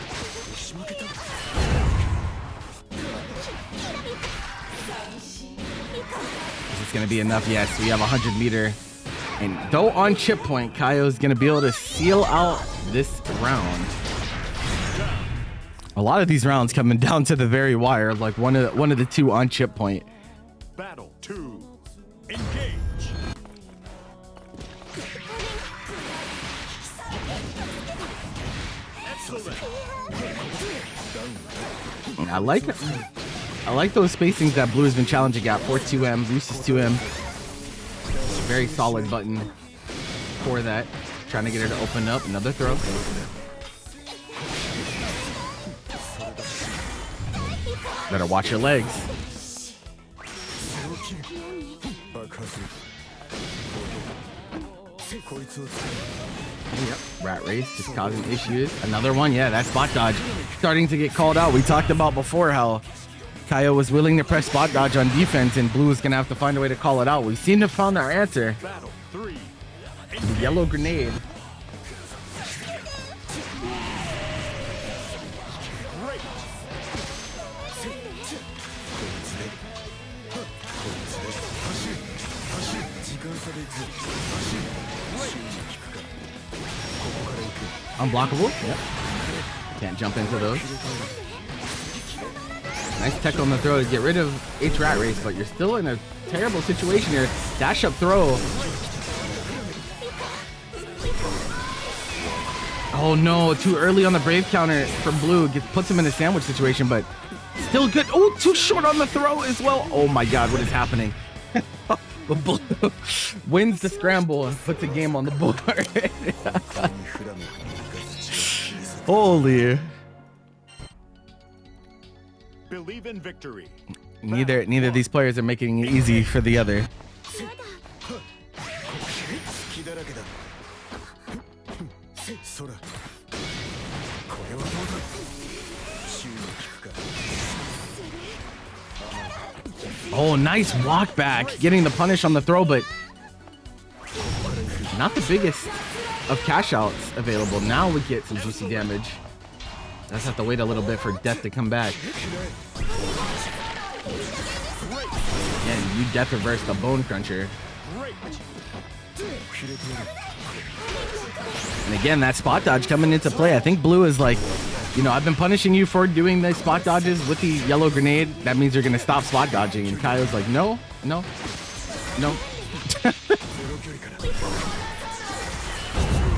this gonna be enough? Yes, we have 100 meter. And though on chip point, Kaio's gonna be able to seal out this round. A lot of these rounds coming down to the very wire, like one of the two on chip point. Battle 2. Engage. Excellent. I like those spacings that Blue has been challenging at. 4-2M, Eustace 2M. Very solid button for that. Trying to get her to open up. Another throw. Better watch your legs. Yep, rat race just causing issues. Another one, yeah, that spot dodge starting to get called out. We talked about before how Kaio was willing to press spot dodge on defense, and Blue is gonna have to find a way to call it out. We seem to have found our answer. Battle 3. The yellow grenade. Unblockable. Yep. Can't jump into those. Nice tech on the throw to get rid of H rat race, but you're still in a terrible situation here. Dash up throw. Oh no, too early on the brave counter from Blue. Puts him in a sandwich situation, but still good. Oh, too short on the throw as well. Oh my god, what is happening? Blue wins the scramble and puts a game on the board. Holy. Believe in victory. Neither of these players are making it easy for the other. Oh, nice walk back. Getting the punish on the throw, but not the biggest of cash outs available. Now we get some juicy damage. Let's have to wait a little bit for death to come back. And you death reverse the bone cruncher. And again, that spot dodge coming into play. I think Blue is like, you know, I've been punishing you for doing the spot dodges with the yellow grenade. That means you're going to stop spot dodging. And Kaio's like, no.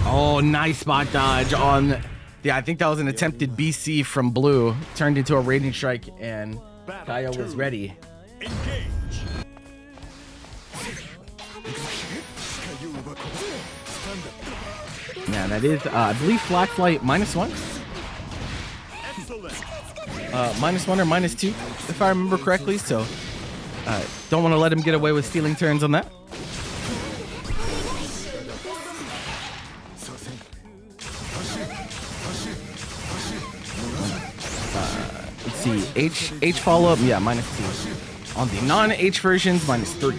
Oh, nice spot dodge on... Yeah, I think that was an attempted BC from Blue. Turned into a Raging Strike, and Kaio was ready. Engage. Yeah, that is, I believe, Flat Flight -1. Excellent. -1 or -2, if I remember correctly. So, don't want to let him get away with stealing turns on that. T. H follow-up, yeah, minus T. On the non-H versions, minus 3.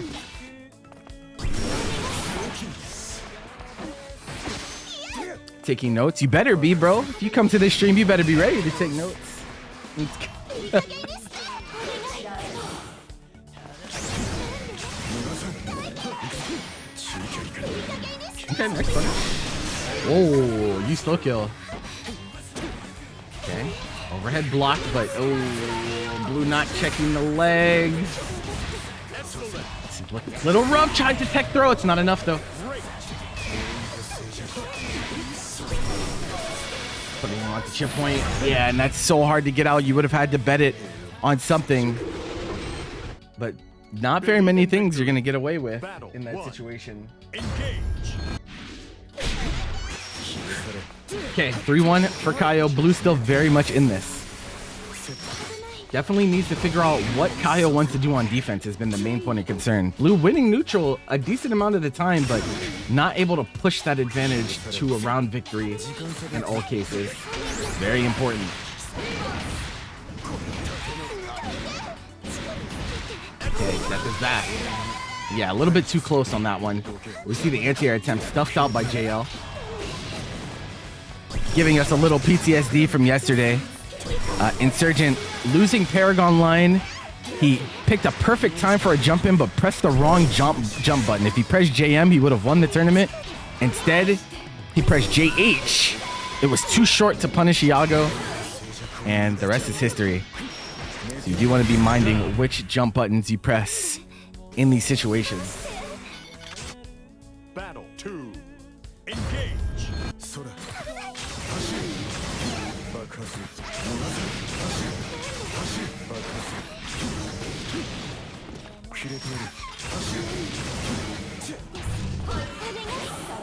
Taking notes? You better be, bro. If you come to this stream, you better be ready to take notes. Okay, next one. Oh, you slow kill. Okay. Overhead block, but Blue not checking the legs. Little rough, tried to tech throw. It's not enough though. Putting him on the chip point. Yeah, and that's so hard to get out. You would have had to bet it on something. But not very many things you're going to get away with in that situation. Okay, 3-1 for Kaio. Blue still very much in this. Definitely needs to figure out what Kaio wants to do on defense has been the main point of concern. Blue winning neutral a decent amount of the time, but not able to push that advantage to a round victory in all cases. Very important. Okay, Death is back. Yeah, a little bit too close on that one. We see the anti-air attempt stuffed out by JL. Giving us a little PTSD from yesterday. Insurgent losing Paragon line. He picked a perfect time for a jump in, but pressed the wrong jump button. If he pressed JM, he would have won the tournament. Instead, he pressed JH. It was too short to punish Iago, and the rest is history. So you do want to be minding which jump buttons you press in these situations. Battle 2. Engage.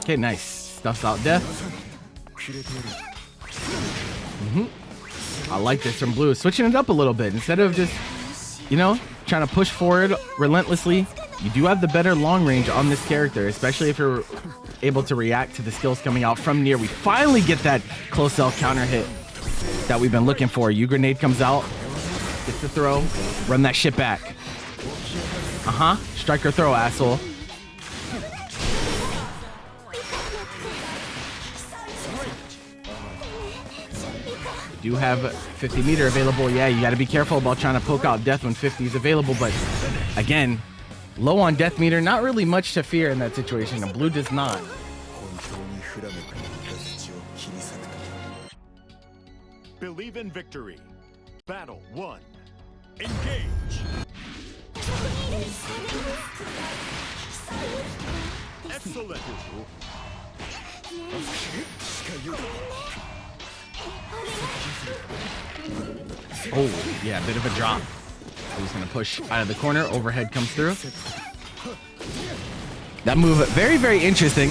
Okay, nice. Stuffs out Death. I like this from Blue. Switching it up a little bit. Instead of just, you know, trying to push forward relentlessly, you do have the better long range on this character, especially if you're able to react to the skills coming out from Nier. We finally get that close cell counter hit that we've been looking for. U grenade comes out, gets the throw, run that shit back. Striker throw, asshole. You do have 50 meter available. Yeah, you got to be careful about trying to poke out Death when 50 is available, but again, low on death meter, not really much to fear in that situation, and Blue does not. Believe in victory. Battle 1. Engage. Excellent. Oh, yeah, a bit of a drop. He's gonna push out of the corner. Overhead comes through. That move, very, very interesting.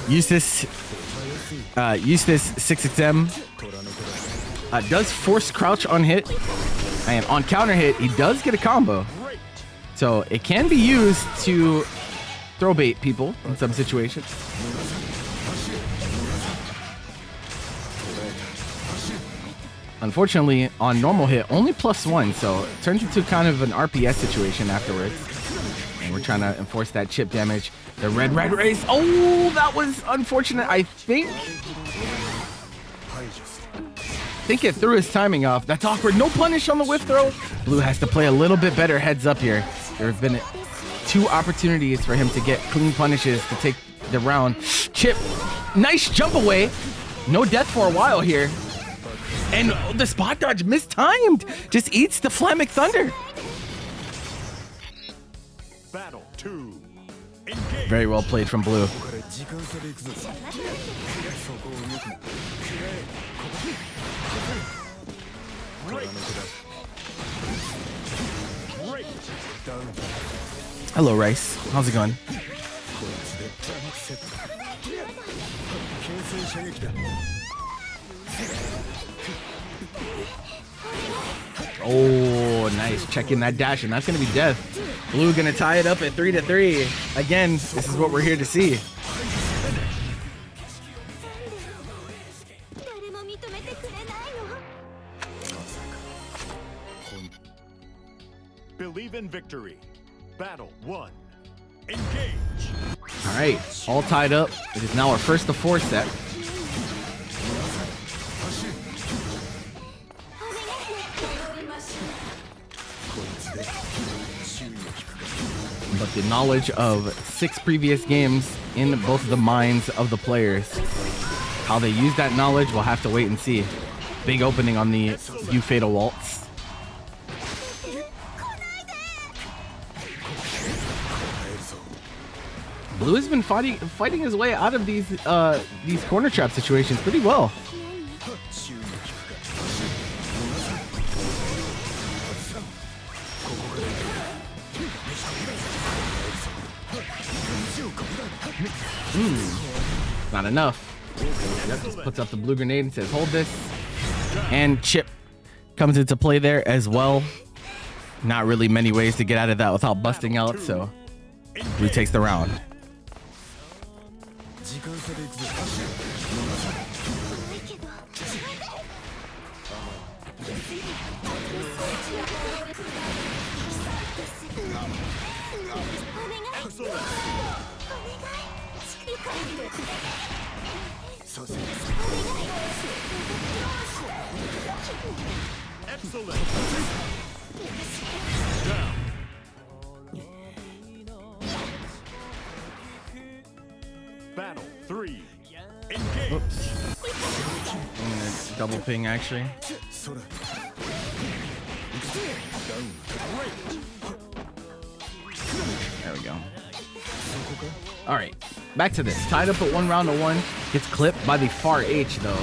Eustace 6XM does force crouch on hit, and on counter hit, he does get a combo. So it can be used to throw bait people in some situations. Unfortunately, on normal hit, only +1, so it turns into kind of an RPS situation afterwards. And we're trying to enforce that chip damage. The red race. Oh, that was unfortunate. I think it threw his timing off. That's awkward. No punish on the whiff throw. Blue has to play a little bit better heads up here. There have been 2 opportunities for him to get clean punishes to take the round. Chip, nice jump away. No death for a while here. And the spot dodge mistimed. Just eats the Flamic Thunder. Battle 2. Engage. Very well played from Blue. Hello, Rice. How's it going? Oh, nice. Checking that dash, and that's going to be death. Blue going to tie it up at 3-3. Again, this is what we're here to see. Believe in victory. Battle 1. Engage. All right, all tied up. It is now our first of 4 set. But the knowledge of 6 previous games in both of the minds of the players. How they use that knowledge, we'll have to wait and see. Big opening on the U Fatal Waltz. Blue has been fighting his way out of these corner trap situations pretty well. Not enough. Yep, just puts up the blue grenade and says, hold this. And chip comes into play there as well. Not really many ways to get out of that without busting out, so Blue takes the round. Excellent. Battle 3. Engage. Oops. I'm gonna double ping actually. There we go. All right, back to this. Tied up at 1 round to 1. Gets clipped by the far H though.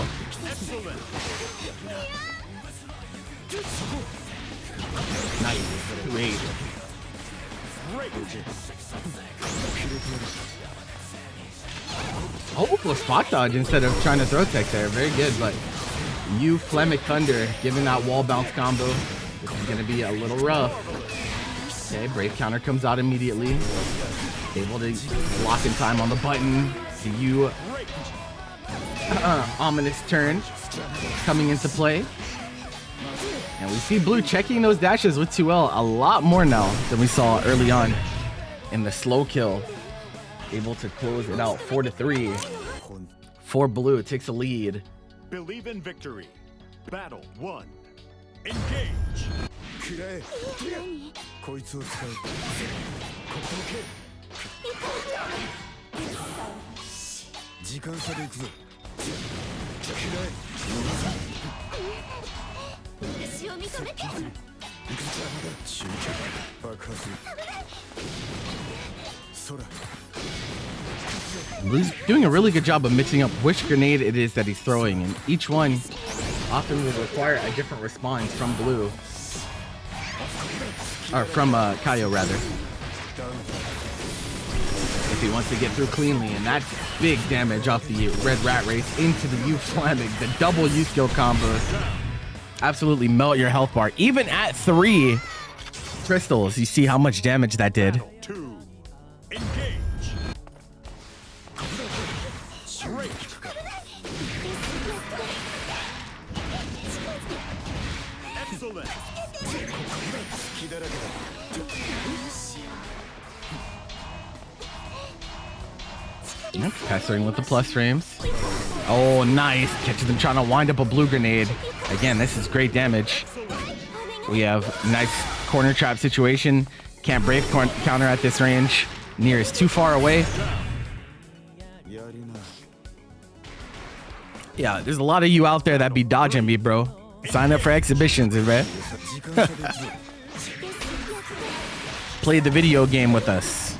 Nice. Great. Oh, spot dodge instead of trying to throw tech there. Very good, but you Flemic Thunder giving that wall bounce combo. This is gonna be a little rough. Okay, Brave counter comes out immediately. Able to lock in time on the button. See you ominous turn coming into play. And we see Blue checking those dashes with 2L a lot more now than we saw early on in the slow kill. Able to close it out 4-3 for Blue. It takes a lead. Believe in victory. Battle 1. Engage. Blue's doing a really good job of mixing up which grenade it is that he's throwing, and each one often will require a different response from Blue. Or from Kaio rather. If he wants to get through cleanly, and that's big damage off the red rat race into the U flaming. The double U skill combos absolutely melt your health bar. Even at 3 crystals, you see how much damage that did. Battle 2. Engage. Excellent. Yep, pestering with the plus frames. Oh, nice. Catches them trying to wind up a blue grenade. Again, this is great damage. We have nice corner trap situation. Can't brave counter at this range. Nier is too far away. Yeah, there's a lot of you out there that be dodging me, bro. Sign up for exhibitions, man. Play the video game with us.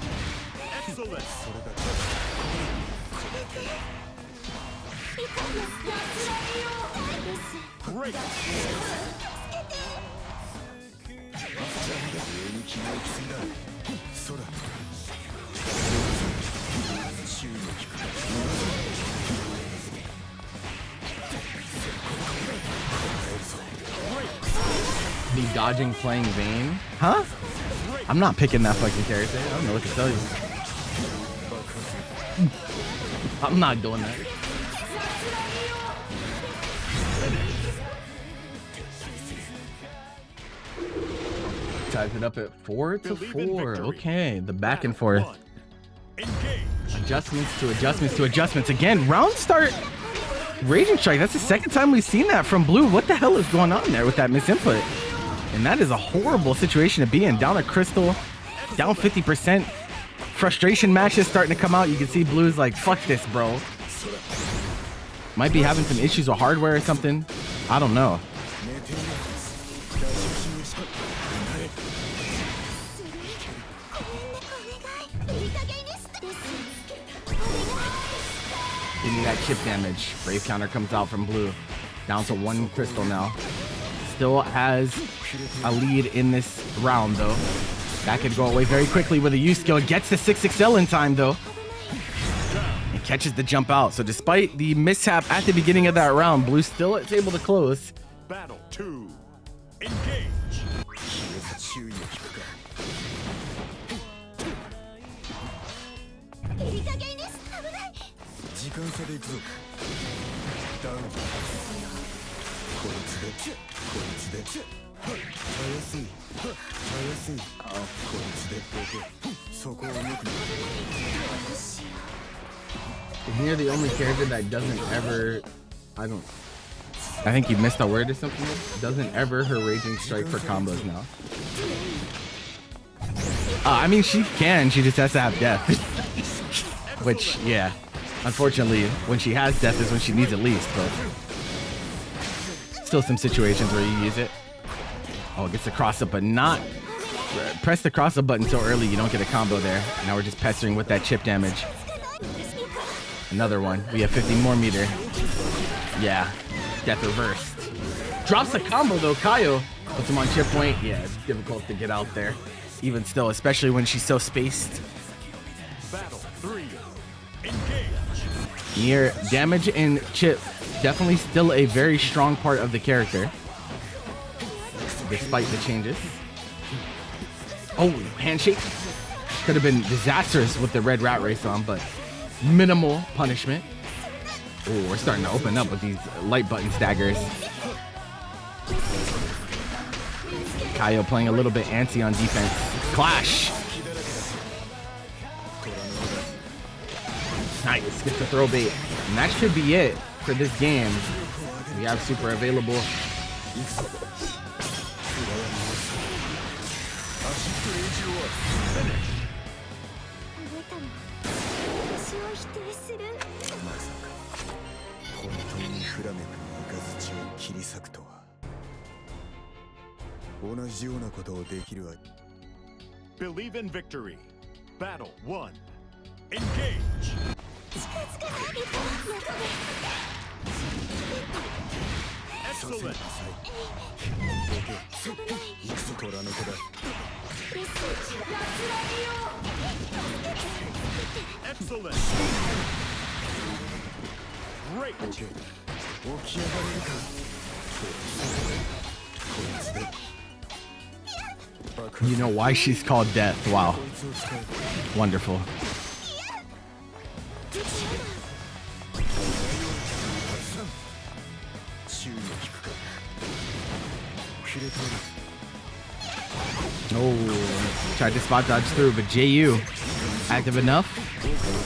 Me dodging playing Vane? Huh? I'm not picking that fucking character. I don't know what to tell you. I'm not doing that. ties it up at 4-4. victory. Okay, the back and forth. One. Engage. Adjustments to adjustments to adjustments. Again, round start. Raging Strike. That's the second time we've seen that from Blue. What the hell is going on there with that misinput? And that is a horrible situation to be in. Down a crystal, down 50%. Frustration matches starting to come out. You can see Blue's like, fuck this, bro. Might be having some issues with hardware or something. I don't know. Give me that chip damage. Brave counter comes out from Blue. Down to 1 crystal now. Still has a lead in this round though. That could go away very quickly with a use skill. Gets the 6XL in time though. And catches the jump out. So despite the mishap at the beginning of that round, Blue still is able to close. Battle 2. Engage. Is Nier the only character that doesn't ever... I think you missed a word or something. Doesn't ever her Raging Strike for combos now. I mean, she can. She just has to have death. Which, yeah. Unfortunately, when she has death is when she needs it least, but... Still some situations where you use it. Oh, it gets the cross up, but not... Press the cross up button so early you don't get a combo there. Now we're just pestering with that chip damage. Another one. We have 50 more meter. Yeah. Death reversed. Drops the combo though. Kaio puts him on chip point. Yeah, it's difficult to get out there. Even still, especially when she's so spaced. Battle 3. Engage. Nier damage and chip definitely still a very strong part of the character. Despite the changes. Oh, handshake. Could have been disastrous with the red rat race on, but minimal punishment. Oh, we're starting to open up with these light button staggers. Kaio playing a little bit antsy on defense. Clash. Nice, gets the throw bait. And that should be it for this game. We have super available. Believe in victory. Battle 1. Engage. Excellent. Excellent. Great. You know why she's called Death. Wow. Wonderful. Oh, tried to spot dodge through, but JU active enough.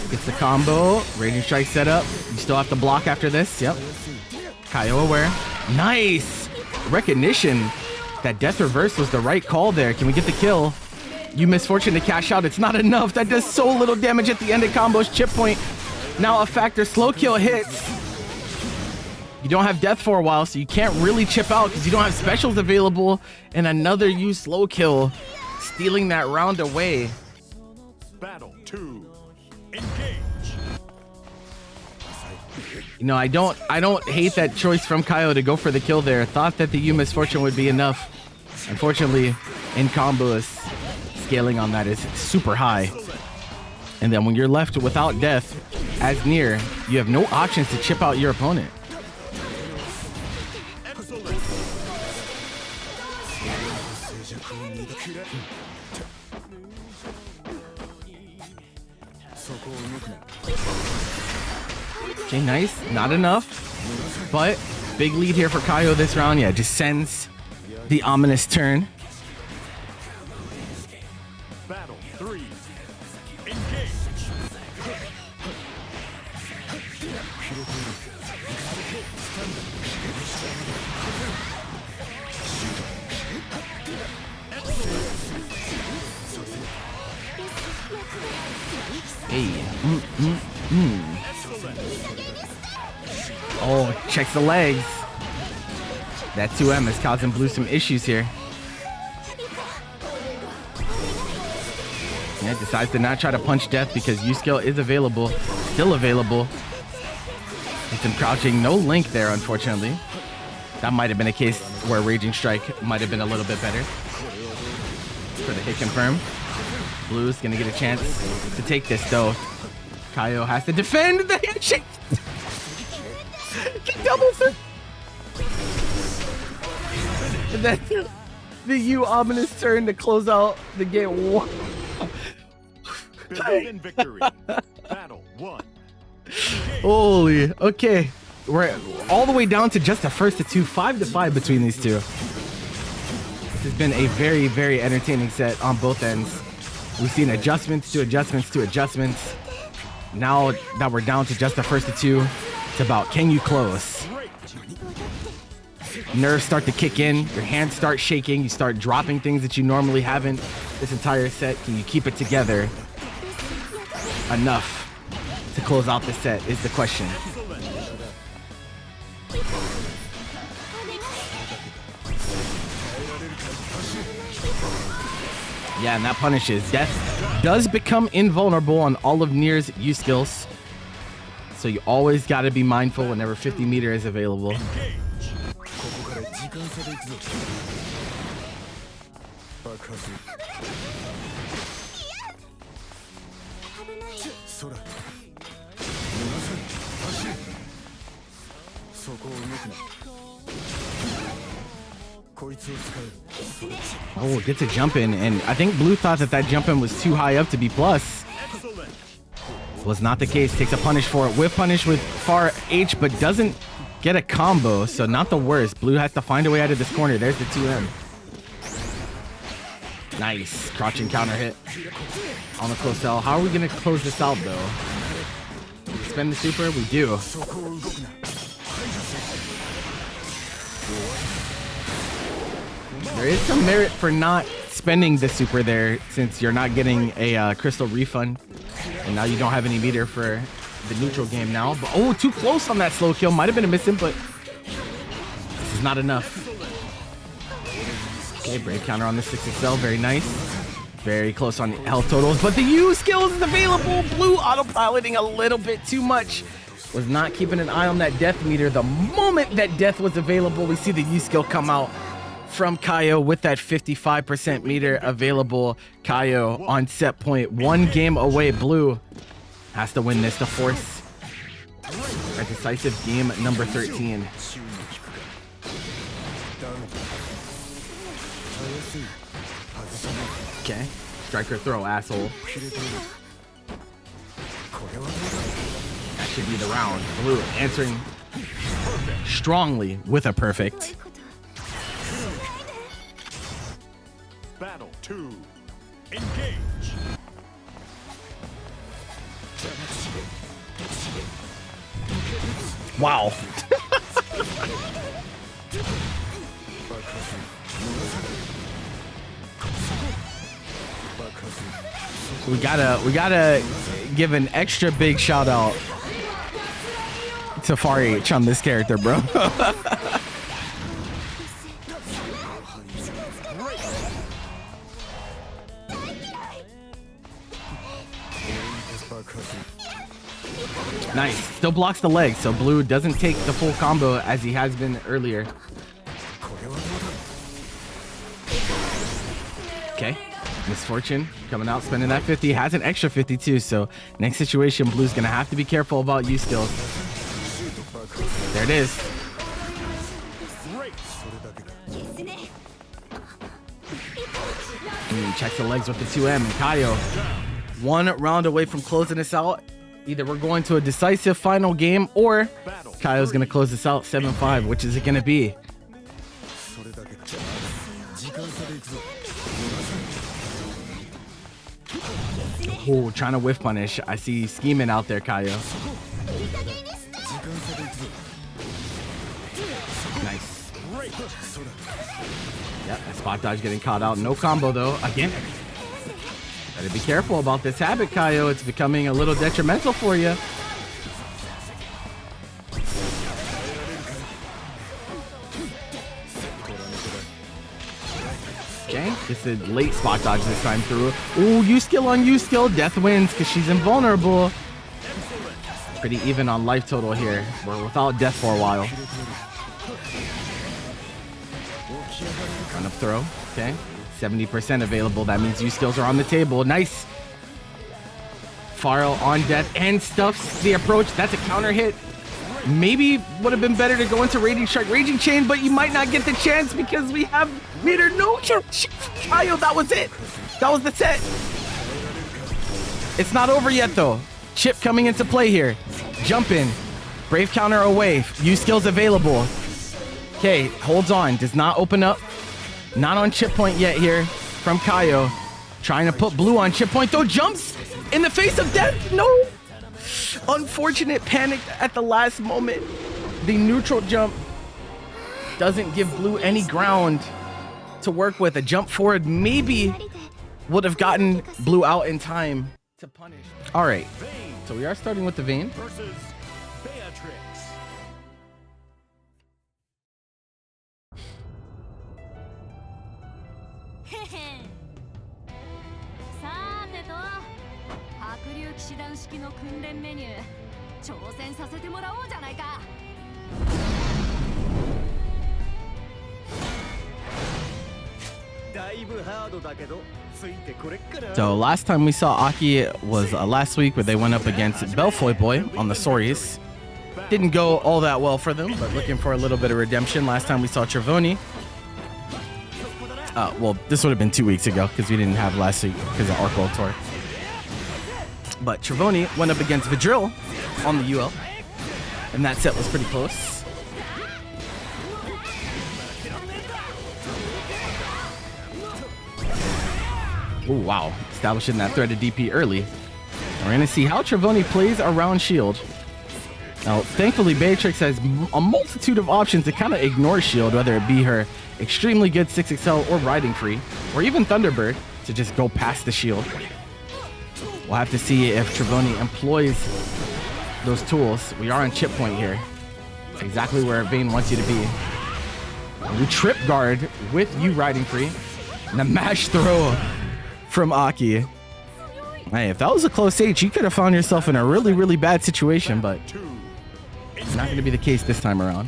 Gets the combo. Raging Strike set up. You still have to block after this. Yep. Kaio aware. Nice recognition. That death reverse was the right call there. Can we get the kill? You misfortune to cash out. It's not enough. That does so little damage at the end of combos. Chip point. Now a factor. Slow kill hits. You don't have death for a while, so you can't really chip out because you don't have specials available. And another you slow kill, stealing that round away. Battle 2. Engage. You know, I don't hate that choice from Kaio to go for the kill there. Thought that the U misfortune would be enough. Unfortunately, in combos, scaling on that is super high. And then when you're left without death as Nier, you have no options to chip out your opponent. Okay, nice. Not enough. But big lead here for Kaio this round. Yeah, just sends the ominous turn. Hey. Oh, checks the legs. That 2M is causing Blue some issues here. Yeah, decides to not try to punch death because U-Skill is available. Still available. It's him crouching. No link there, unfortunately. That might have been a case where Raging Strike might have been a little bit better. For the hit confirm. Blue's gonna get a chance to take this though. Kaio has to defend the handshake. Double through. Then the U ominous turn to close out the game. Believe victory. Battle 1. Holy, okay. We're all the way down to just the first of two, 5-5 between these two. This has been a very, very entertaining set on both ends. We've seen adjustments to adjustments to adjustments. Now that we're down to just the first of two, it's about can you close? Nerves start to kick in, your hands start shaking, you start dropping things that you normally haven't this entire set. Can you keep it together enough to close out the set is the question. Yeah, and that punishes. Death does become invulnerable on all of Nier's U skills. So you always got to be mindful whenever 50 meter is available. Oh, gets a jump in, and I think Blue thought that jump in was too high up to be plus. Was not the case. Takes a punish for it. Whiff punish with far H, but doesn't get a combo, so not the worst. Blue has to find a way out of this corner. There's the 2M. Nice. Crouching counter hit on the close cell. How are we going to close this out, though? Spend the super? We do. There is some merit for not spending the super there since you're not getting a crystal refund. And now you don't have any meter for the neutral game now. But oh, too close on that slow kill. Might have been a misinput. This is not enough. Okay, brave counter on the 6XL. Very nice. Very close on health totals. But the U skills is available. Blue autopiloting a little bit too much. Was not keeping an eye on that death meter. The moment that death was available, we see the U skill come out from Kaio with that 55% meter available. Kaio on set point, 1 game away. Blue has to win this to force a decisive game number 13. Okay, striker throw, asshole. That should be the round. Blue answering strongly with a perfect. Battle 2. Engage. Wow. we gotta give an extra big shout out to Far H on this character, bro. Nice. Still blocks the leg, so Blue doesn't take the full combo as he has been earlier. Okay. Misfortune coming out, spending that 50. Has an extra 52, so next situation, Blue's going to have to be careful about U skills. There it is. Checks the legs with the 2M. And Kaio, 1 round away from closing this out. Either we're going to a decisive final game or Kaio's going to close this out 7-5. Which is it going to be? Oh, trying to whiff punish. I see scheming out there, Kaio. Nice. Yep, that spot dodge getting caught out. No combo though. Again. Gotta be careful about this habit, Kaio. It's becoming a little detrimental for you. Okay, it's a late spot dodge this time through. Ooh, U-skill on U-skill. Death wins because she's invulnerable. Pretty even on life total here. We're without death for a while. Run up throw. Okay. 70% available. That means U-skills are on the table. Nice. Pharaoh on death and stuffs the approach. That's a counter hit. Maybe would have been better to go into Raging Strike, Raging Chain, but you might not get the chance because we have Meter. No, Kaio, that was it. That was the set. It's not over yet though. Chip coming into play here. Jump in. Brave counter away. Use skills available. Okay, holds on. Does not open up. Not on chip point yet here from Kaio. Trying to put Blue on chip point though. Jumps in the face of death. No. Unfortunate panic at the last moment. The neutral jump doesn't give Blue any ground to work with. A jump forward maybe would have gotten Blue out in time to punish. All right, so we are starting with the Vane versus Beatrix. So last time we saw Aki was last week where they went up against Belfoy Boy on the Soris. Didn't go all that well for them, but looking for a little bit of redemption. Last time we saw Trevoni. Well, this would have been 2 weeks ago because we didn't have last week because of Arco Tour. But Trevoni went up against Vidril on the UL, and that set was pretty close. Oh, wow. Establishing that threat of DP early. We're going to see how Trevoni plays around shield. Now, thankfully, Beatrix has a multitude of options to kind of ignore shield, whether it be her extremely good 6XL or riding free, or even Thunderbird to just go past the shield. We'll have to see if Trevoni employs those tools. We are on chip point here. Exactly where Vane wants you to be. We trip guard with you riding free. And a mash throw from Aki. Hey, if that was a close H, you could have found yourself in a really, really bad situation, but it's not going to be the case this time around.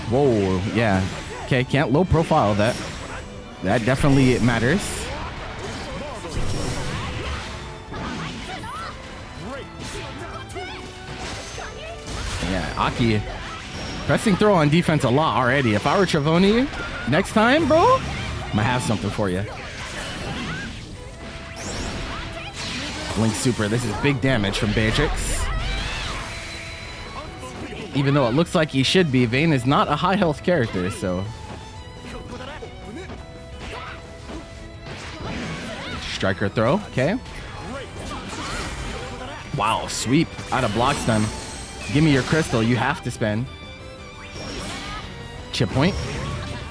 Whoa, yeah. Okay, can't low profile that. That definitely matters. Yeah, Aki pressing throw on defense a lot already. If I were Trevoni next time, bro, I'm gonna have something for you. Blink super. This is big damage from Beatrix. Even though it looks like he should be, Vane is not a high health character, so. Striker throw, okay. Wow, sweep out of block stun. Give me your crystal, you have to spend. Chip point.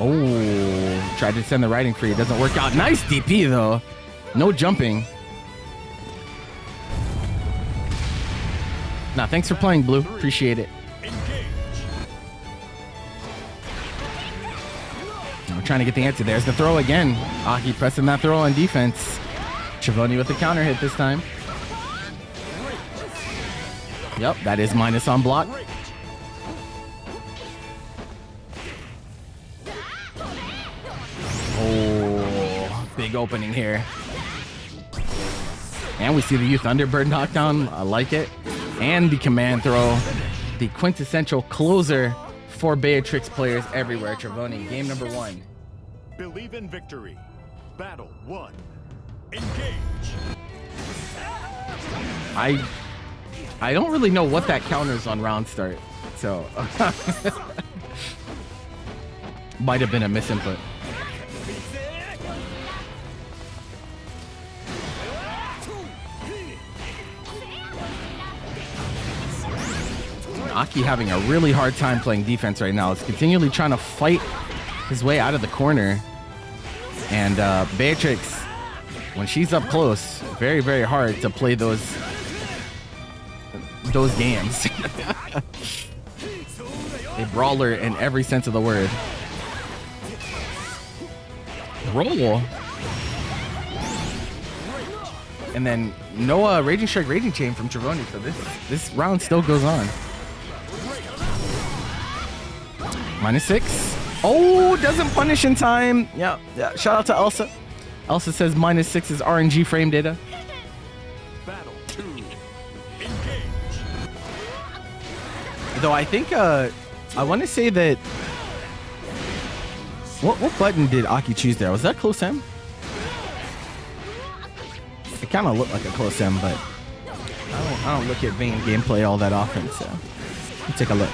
Oh, tried to send the riding free, it doesn't work out. Nice DP though, no jumping. Nah, thanks for playing, Blue, appreciate it. I'm trying to get the answer. There's the throw again. Aki pressing that throw on defense. Trevoni with the counter hit this time. Yep, that is minus on block. Oh, big opening here. And we see the Thunderbird knockdown. I like it. And the command throw. The quintessential closer for Beatrix players everywhere. Trevoni, game number 1. Believe in victory. Battle 1. Engage. I don't really know what that counters on round start, so might have been a misinput. Aki having a really hard time playing defense right now. He's continually trying to fight his way out of the corner. And Beatrix, when she's up close, very, very hard to play those games. A brawler in every sense of the word. Roll. And then no Raging Strike Raging Chain from Trevoni, so this round still goes on. -6. Oh, doesn't punish in time. Yeah. Shout out to Elsa. Elsa says -6 is RNG frame data. Battle 2. Engage. Though I think I want to say that what button did Aki choose there? Was that close M? It kind of looked like a close M, but I don't look at Vane gameplay all that often, so let's take a look.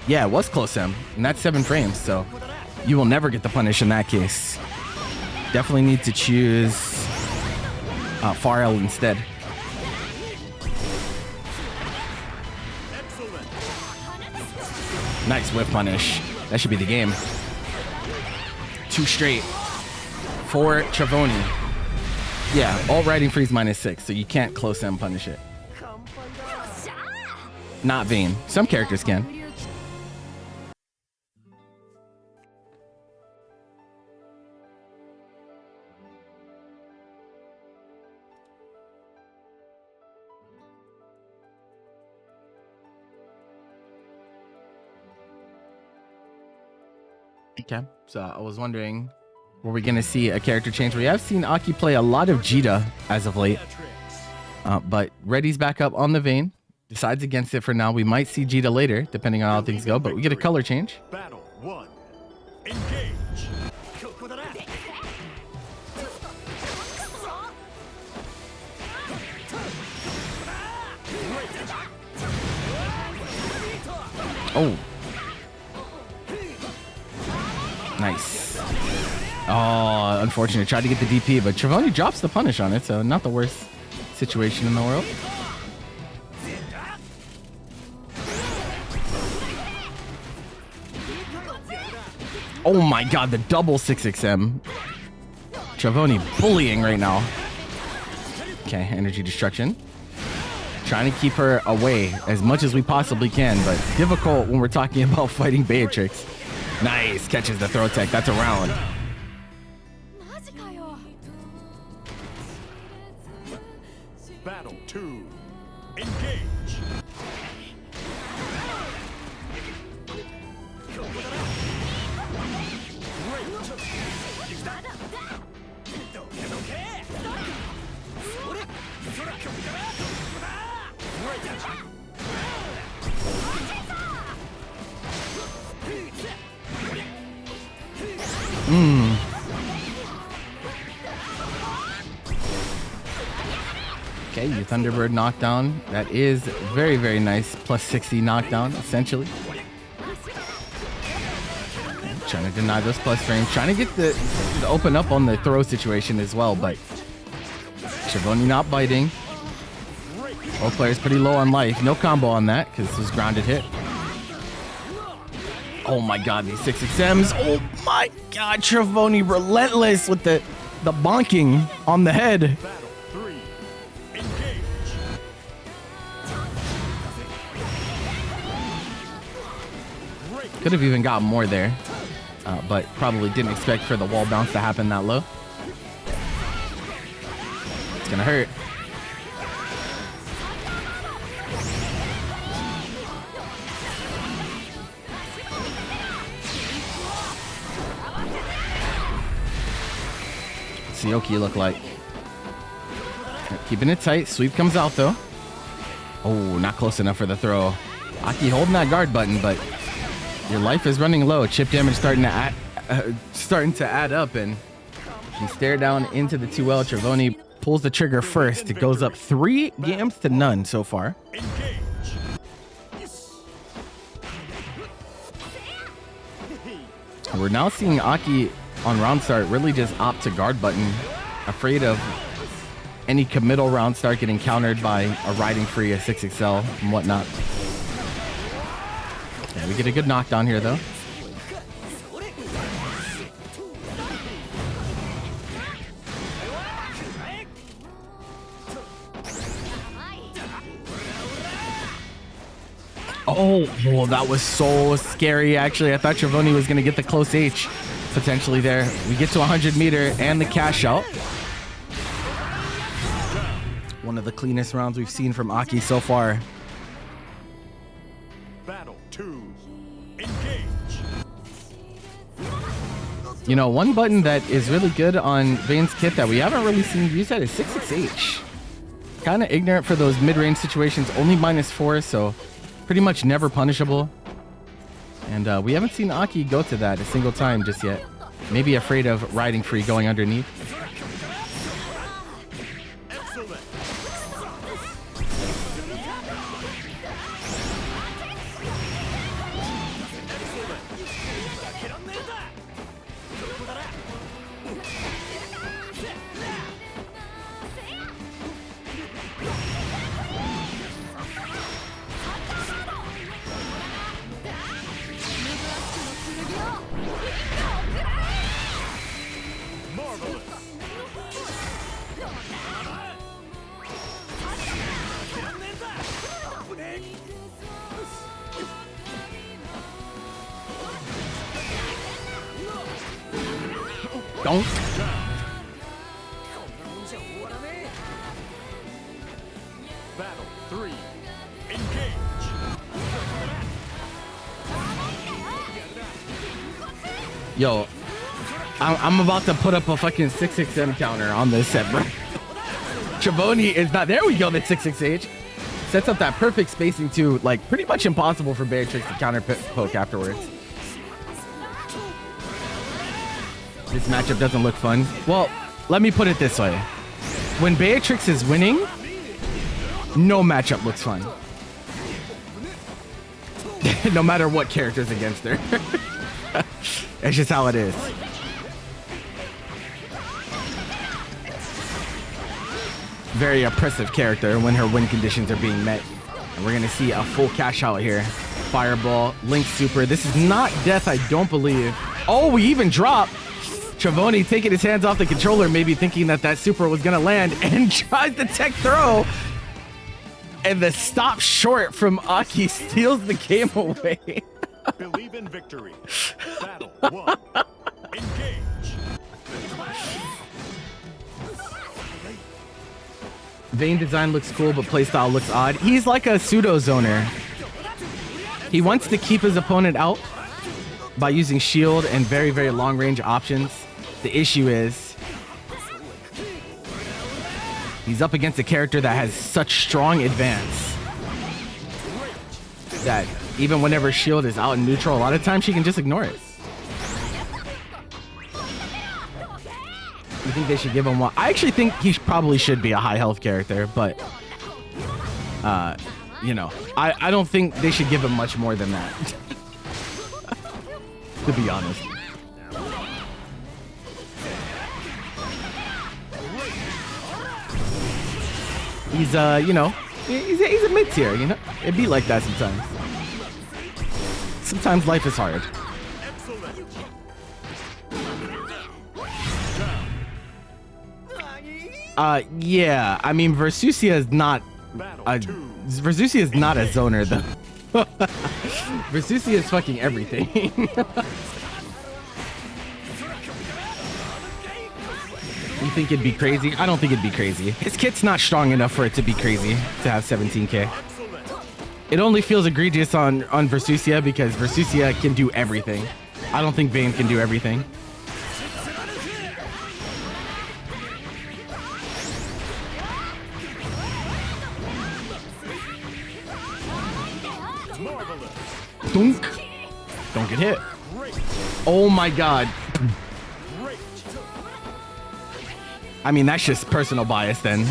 Yeah, it was close M, and that's 7 frames, so you will never get the punish in that case. Definitely need to choose far L instead. Nice whip punish. That should be the game. 2 straight for Trevoni. Yeah, all riding freeze -6, so you can't close M punish it. Not Vane. Some characters can. Okay, so I was wondering, were we going to see a character change? We have seen Aki play a lot of Zeta as of late, but Reddy's back up on the Vane. Decides against it for now. We might see Zeta later, depending on how things go, but we get a color change. Battle 1. Engage. Oh. Nice. Oh, unfortunate. Tried to get the DP, but Trevoni drops the punish on it, so not the worst situation in the world. Oh my god, the double 6XM. Trevoni bullying right now. Okay, energy destruction. Trying to keep her away as much as we possibly can, but difficult when we're talking about fighting Beatrix. Nice, catches the throw tech. That's a round. Battle 2. Engage. Okay, your Thunderbird knockdown. That is very, very nice. Plus 60 knockdown, essentially. Okay, trying to deny those plus frames. Trying to get the open up on the throw situation as well, but Trevoni not biting. Both players pretty low on life. No combo on that because this was grounded hit. Oh my god, these 6XMs. Oh my god, Trevoni relentless with the bonking on the head. Battle 3. Engage. Could have even got more there, but probably didn't expect for the wall bounce to happen that low. It's gonna hurt. Sioki look like. Keeping it tight. Sweep comes out though. Oh, not close enough for the throw. Aki holding that guard button, but your life is running low. Chip damage starting to add up, and you stare down into the 2L. Trevoni pulls the trigger first. It goes up 3 games to none so far. Engage. We're now seeing Aki on round start really just opt to guard button, afraid of any committal rounds start getting countered by a riding free, a 6XL, and whatnot. Yeah, we get a good knockdown here, though. Oh, that was so scary, actually. I thought Trevoni was going to get the close H potentially there. We get to 100 meter and the cash out. One of the cleanest rounds we've seen from Aki so far. Battle 2. Engage. You know, one button that is really good on Vane's kit that we haven't really seen used yet is 66H. Kind of ignorant for those mid-range situations, only -4, so pretty much never punishable. And we haven't seen Aki go to that a single time just yet. Maybe afraid of riding free going underneath. Don't. Battle 3. Engage. Yo, I'm about to put up a fucking 6XM counter on this set, bro. Trevoni is not. There we go, the 66H. Sets up that perfect spacing too. Like, pretty much impossible for Beatrix to counter poke afterwards. This matchup doesn't look fun. Well, let me put it this way. When Beatrix is winning, no matchup looks fun. No matter what character's against her. That's just how it is. Very oppressive character when her win conditions are being met. And we're going to see a full cash out here. Fireball, Link Super. This is not death, I don't believe. Oh, we even drop. Trevoni taking his hands off the controller, maybe thinking that that super was going to land, and tries the tech throw. And the stop short from Aki steals the game away. Believe in victory. Battle 1. Engage. Vane design looks cool, but playstyle looks odd. He's like a pseudo zoner. He wants to keep his opponent out by using shield and very, very long range options. The issue is he's up against a character that has such strong advance that even whenever shield is out in neutral, a lot of times she can just ignore it. I think they should give him one. I actually think he probably should be a high health character, but you know, I don't think they should give him much more than that. To be honest. He's you know, he's a mid tier, you know? It'd be like that sometimes. Sometimes life is hard. Yeah, I mean Versusia is not a zoner though. Versusia is fucking everything. You think it'd be crazy? I don't think it'd be crazy. His kit's not strong enough for it to be crazy to have 17k. It only feels egregious on Versusia because Versusia can do everything. I don't think Vane can do everything. Dunk. Don't get hit. Oh my god. I mean, that's just personal bias then.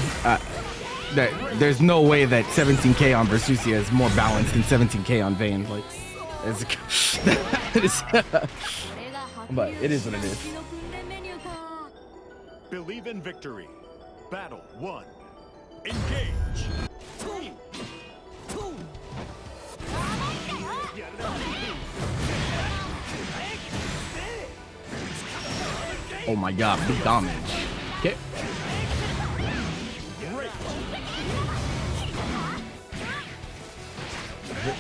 There's no way that 17k on Versusia is more balanced than 17k on Vane. Like, but it is what it is. Believe in victory. Battle 1. Engage. Oh my god, big damage. Okay.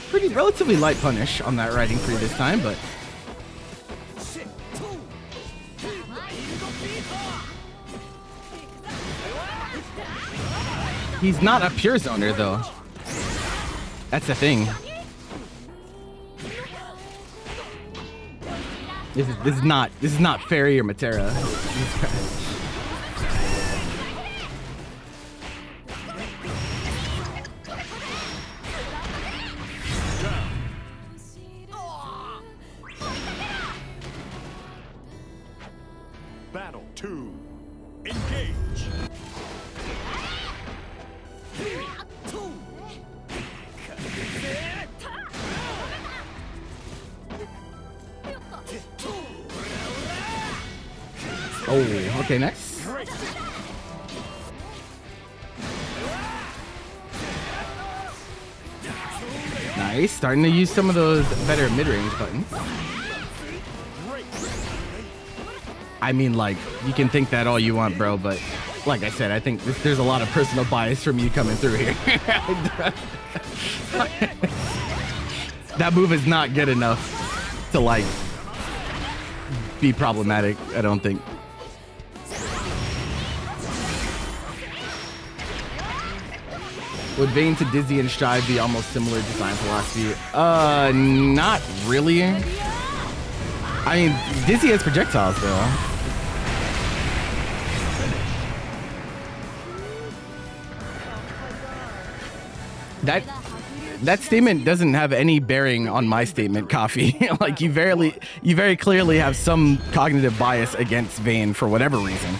Pretty relatively light punish on that riding free this time, but he's not a pure zoner though. That's the thing. This is not Ferry or Matera. Battle 2. Engage. Oh, okay, next. Nice, starting to use some of those better mid-range buttons. I mean, like, you can think that all you want, bro, but like I said, I think there's a lot of personal bias from you coming through here. That move is not good enough to, like, be problematic, I don't think. Would Vane to Dizzy and Strive be almost similar design philosophy? Not really. I mean, Dizzy has projectiles though. That statement doesn't have any bearing on my statement, Coffee. Like you very clearly have some cognitive bias against Vane for whatever reason.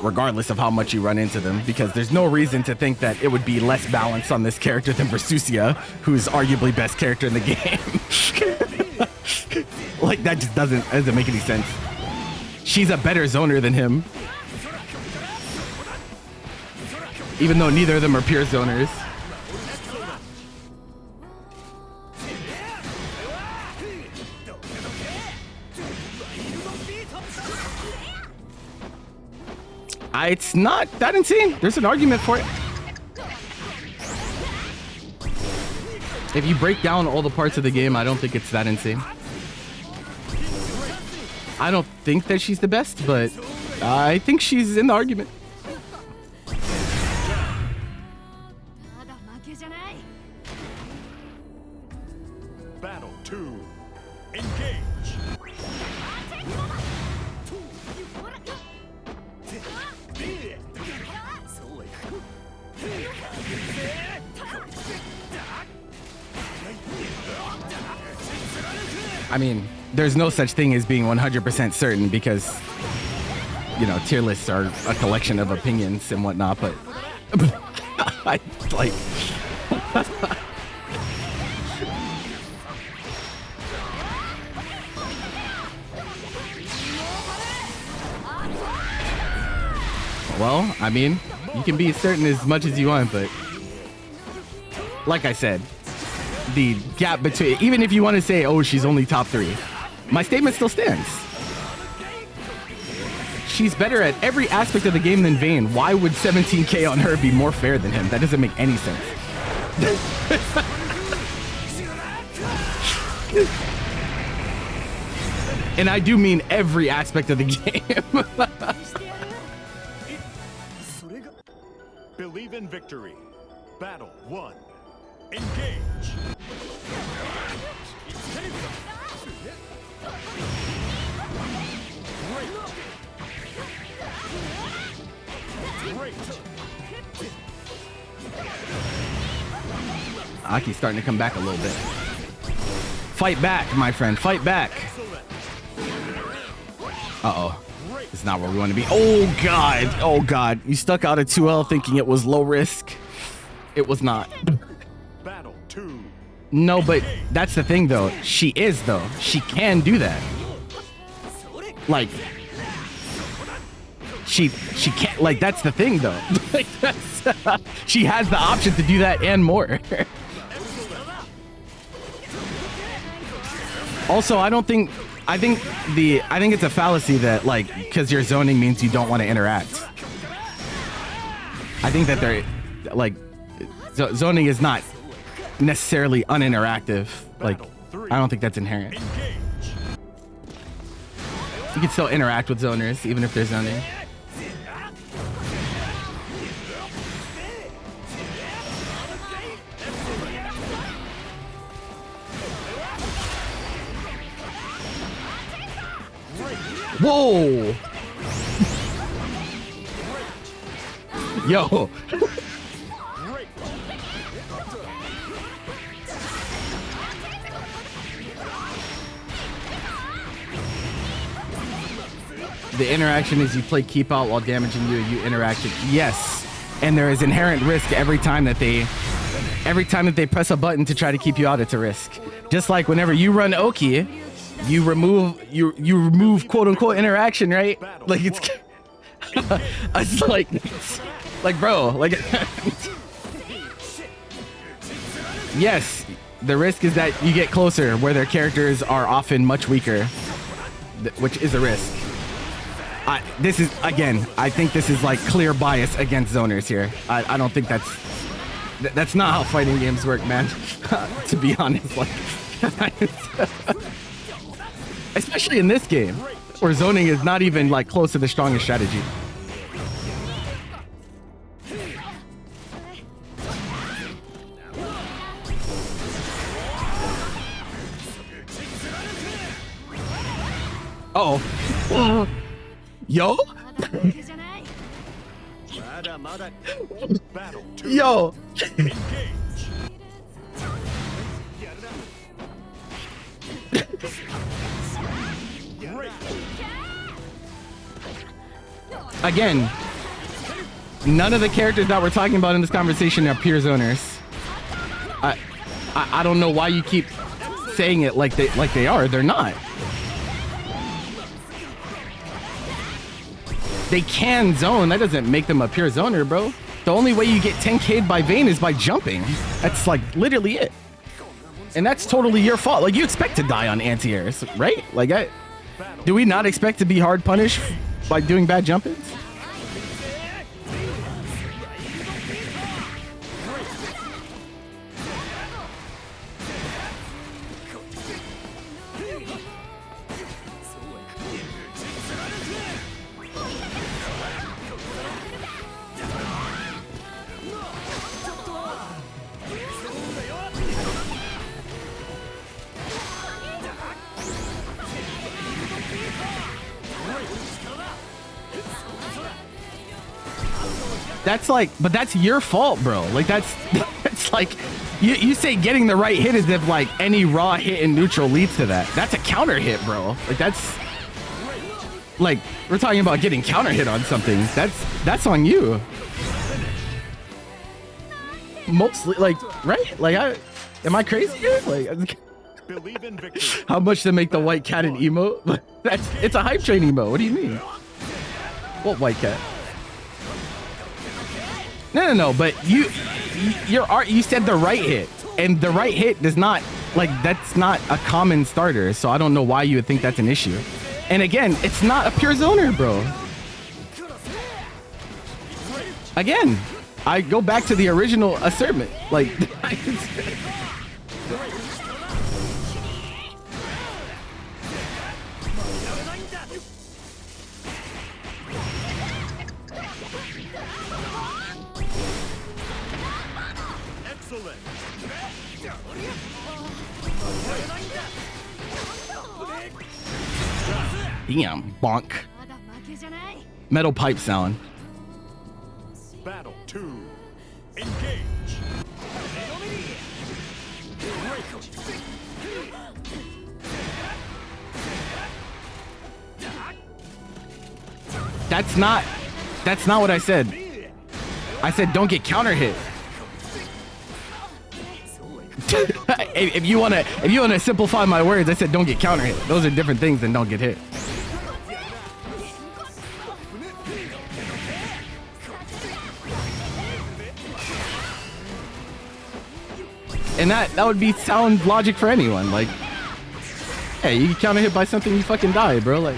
Regardless of how much you run into them, because there's no reason to think that it would be less balanced on this character than Versusia, who's arguably best character in the game. Like that just doesn't make any sense. She's a better zoner than him, even though neither of them are pure zoners. It's not that insane. There's an argument for it. If you break down all the parts of the game, I don't think it's that insane. I don't think that she's the best, but I think she's in the argument. Battle 2. Engage. I mean, there's no such thing as being 100% certain because, you know, tier lists are a collection of opinions and whatnot, but I like... Well, I mean, you can be certain as much as you want, but like I said, the gap between, even if you want to say, oh, she's only top 3, my statement still stands. She's better at every aspect of the game than Vane. Why would 17k on her be more fair than him? That doesn't make any sense. And I do mean every aspect of the game. Believe in victory. Battle 1. Engage. Aki's starting to come back a little bit. Fight back, my friend. Fight back. Uh-oh. This is not where we want to be. Oh, God. Oh, God. You stuck out a 2L thinking it was low risk. It was not. Battle 2. No, but that's the thing, though. She is, though. She can do that. Like, she can't, like, that's the thing though. Like, she has the option to do that and more. Also, I think it's a fallacy that, like, because you're zoning means you don't want to interact. I think that they're like, zoning is not necessarily uninteractive. Like, I don't think that's inherent. You can still interact with zoners even if they're zoning. Whoa! Yo! The interaction is you play keep out while damaging you, you interact. Yes, and there is inherent risk every time that they press a button to try to keep you out. It's a risk. Just like whenever you run Oki, you remove quote unquote interaction, right? Like it's like bro, like yes, the risk is that you get closer where their characters are often much weaker, which is a risk. This is, again, I think this is like clear bias against zoners here. I don't think that's not how fighting games work, man. To be honest, like, especially in this game, where zoning is not even like close to the strongest strategy. Uh-oh. Yo? Yo! Again, none of the characters that we're talking about in this conversation are pure zoners. I don't know why you keep saying it like they are. They're not. They can zone. That doesn't make them a pure zoner, bro. The only way you get 10k'd by Vane is by jumping. That's like literally it. And that's totally your fault. Like, you expect to die on anti-airs, right? Like, do we not expect to be hard punished by doing bad jump-ins? That's like, but that's your fault, bro. Like, that's like, you say getting the right hit as if like any raw hit in neutral leads to that. That's a counter hit, bro. Like, that's like, we're talking about getting counter hit on something. That's on you. Mostly, like, right? Like, am I crazy here? Like, how much to make the white cat an emote? It's a hype train emote. What do you mean? What white cat? No, but you said the right hit, and the right hit does not, like, that's not a common starter, so I don't know why you would think that's an issue. And again, it's not a pure zoner, bro. Again, I go back to the original assertment, like, damn, bonk. Metal pipe sound. Battle 2. Engage. That's not what I said. I said don't get counter hit. if you wanna simplify my words, I said don't get counter hit. Those are different things than don't get hit. And that would be sound logic for anyone. Like, hey, you counter hit by something, you fucking die, bro. Like,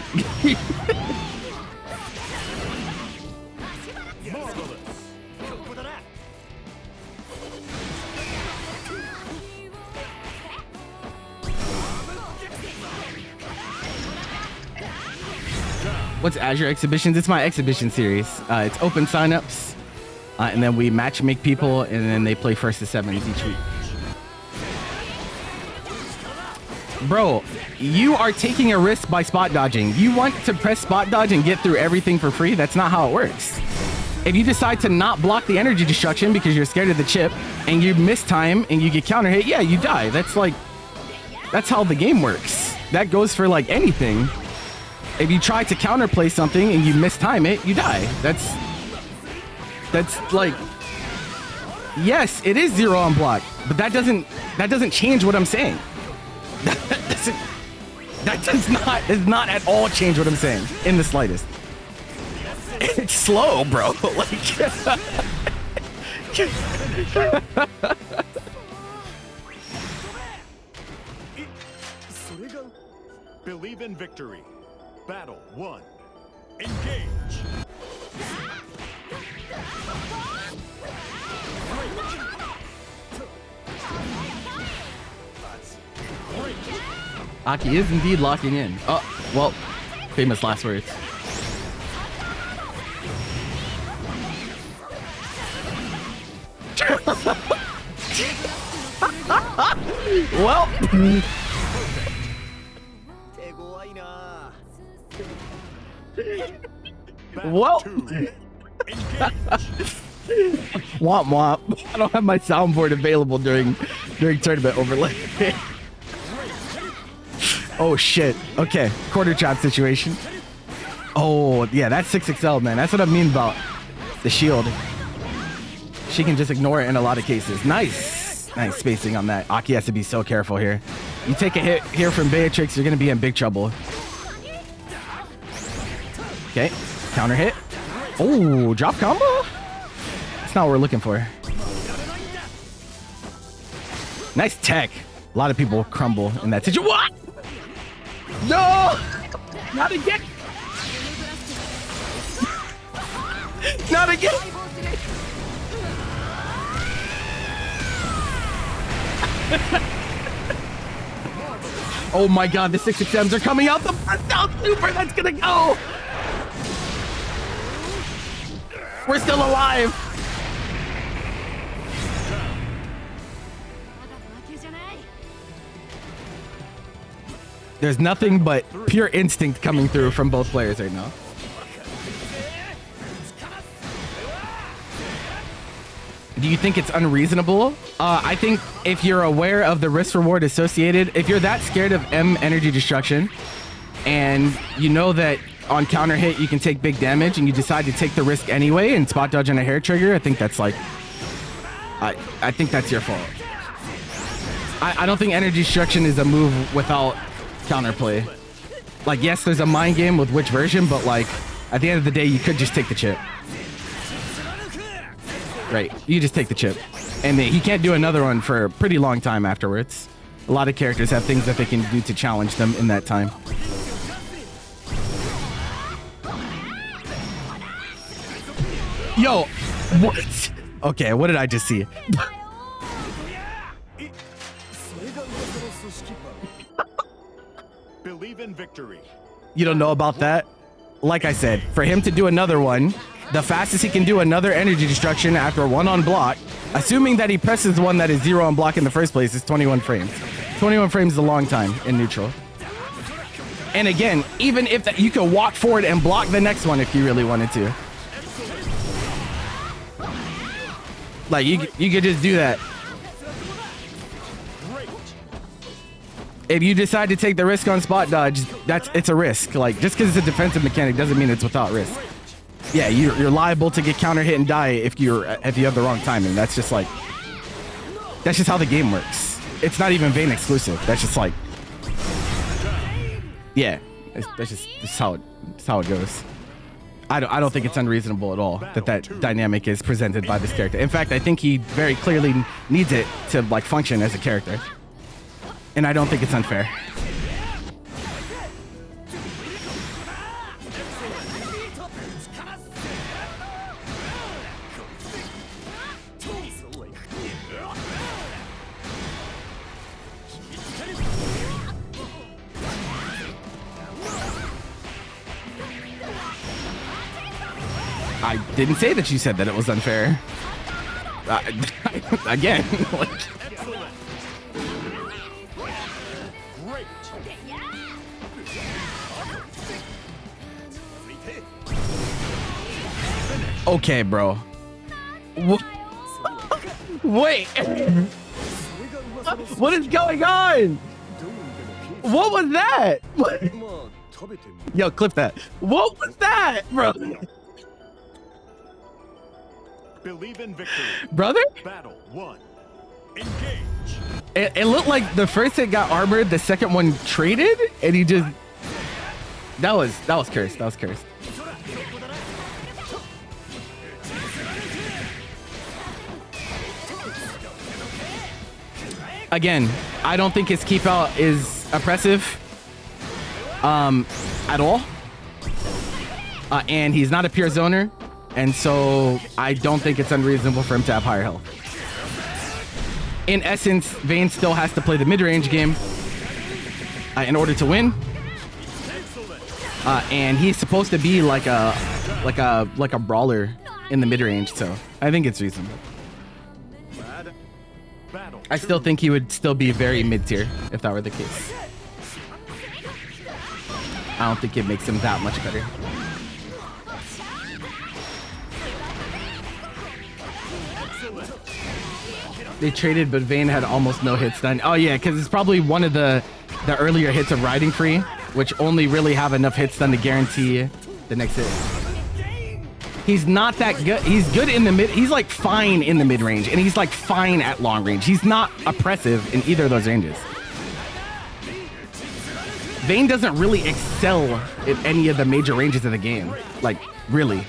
what's Azure Exhibitions? It's my exhibition series. It's open signups, and then we match make people, and then they play 1st to 7s each week. Bro, you are taking a risk by spot dodging. You want to press spot dodge and get through everything for free? That's not how it works. If you decide to not block the energy destruction because you're scared of the chip, and you miss time and you get counter hit, yeah, you die. That's how the game works. That goes for like anything. If you try to counterplay something and you mistime it, you die. That's like, yes, it is 0 on block, but that doesn't change what I'm saying. That does not at all change what I'm saying in the slightest. It's slow, bro. Like, believe in victory. Battle 1. Engage. Aki is indeed locking in. Oh, well, famous last words. Well. Well. Womp womp. I don't have my soundboard available during tournament overlay. Oh shit. Okay. Quarter chop situation. Oh yeah, that's 6XL, man. That's what I mean about the shield. She can just ignore it in a lot of cases. Nice. Nice spacing on that. Aki has to be so careful here. You take a hit here from Beatrix, you're gonna be in big trouble. Okay. Counter hit. Oh, drop combo? That's not what we're looking for. Nice tech. A lot of people crumble in that situation. What? No! Not again! Not again! Oh my god, the 6XMs are coming out. The burst out super, that's gonna go! We're still alive! There's nothing but pure instinct coming through from both players right now. Do you think it's unreasonable? I think if you're aware of the risk reward associated, if you're that scared of M energy destruction and you know that on counter hit you can take big damage and you decide to take the risk anyway and spot dodge on a hair trigger, I think that's like, I think that's your fault. I don't think energy destruction is a move without counterplay. Like, yes, there's a mind game with which version, but like at the end of the day you could just take the chip. Right, you just take the chip and he can't do another one for a pretty long time afterwards. A lot of characters have things that they can do to challenge them in that time. Yo, what? Okay, what did I just see? Believe in victory. You don't know about that? Like I said, for him to do another one, the fastest he can do another energy destruction after one on block, assuming that he presses the one that is 0 on block in the first place, is 21 frames. 21 frames is a long time in neutral. And again, even if that, you could walk forward and block the next one if you really wanted to. Like, you could just do that. If you decide to take the risk on spot dodge, it's a risk. Like, just because it's a defensive mechanic doesn't mean it's without risk. Yeah, you're liable to get counter hit and die if you have the wrong timing. That's just like, that's just how the game works. It's not even Vane exclusive. That's just like, yeah, that's just how it goes. I don't think it's unreasonable at all that dynamic is presented by this character. In fact, I think he very clearly needs it to like function as a character. And I don't think it's unfair. I didn't say that you said that it was unfair. Again, like... Okay, bro. Wait. What is going on? What was that? What? Yo, clip that. What was that, bro? Believe in victory. Brother? Battle 1. Engage. It looked like the first hit got armored, the second one traded, and he just... That was cursed. That was cursed. Again, I don't think his keep out is oppressive at all. And he's not a pure zoner. And so I don't think it's unreasonable for him to have higher health. In essence, Vane still has to play the mid-range game in order to win. And he's supposed to be like a brawler in the mid-range, so I think it's reasonable. I still think he would still be very mid-tier if that were the case. I don't think it makes him that much better. They traded, but Vane had almost no hits done. Oh yeah, because it's probably one of the earlier hits of Riding Free, which only really have enough hits done to guarantee the next hit. He's not that good. He's good in the mid. He's like fine in the mid range, and he's like fine at long range. He's not oppressive in either of those ranges. Vane doesn't really excel in any of the major ranges of the game. Like, really.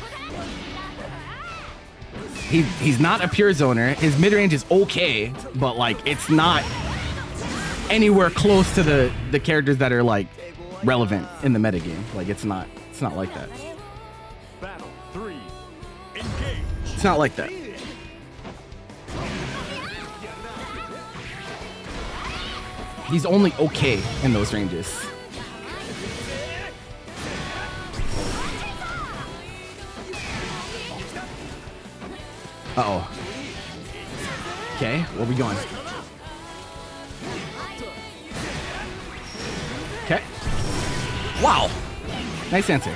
He's not a pure zoner. His mid range is okay, but like it's not anywhere close to the characters that are like relevant in the metagame. Like it's not like that. Battle 3. Engage. It's not like that. He's only okay in those ranges. Uh-oh. Okay, where we going? Okay. Wow. Nice answer.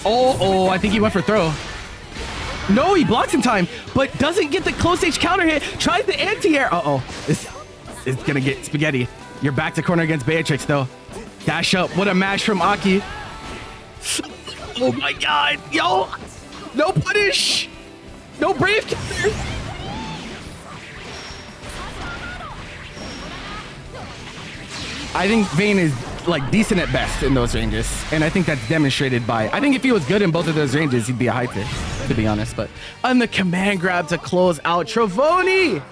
Oh, I think he went for throw. No, he blocks in time, but doesn't get the close H counter hit. Tries the anti-air. Uh-oh. This is gonna get spaghetti. You're back to corner against Beatrix, though. Dash up. What a mash from Aki. Oh my god. Yo. No punish. No brave counter. I think Vane is like decent at best in those ranges, and I think that's demonstrated by. I think if he was good in both of those ranges, he'd be a high tier, to be honest. But on the command grab to close out, Trevoni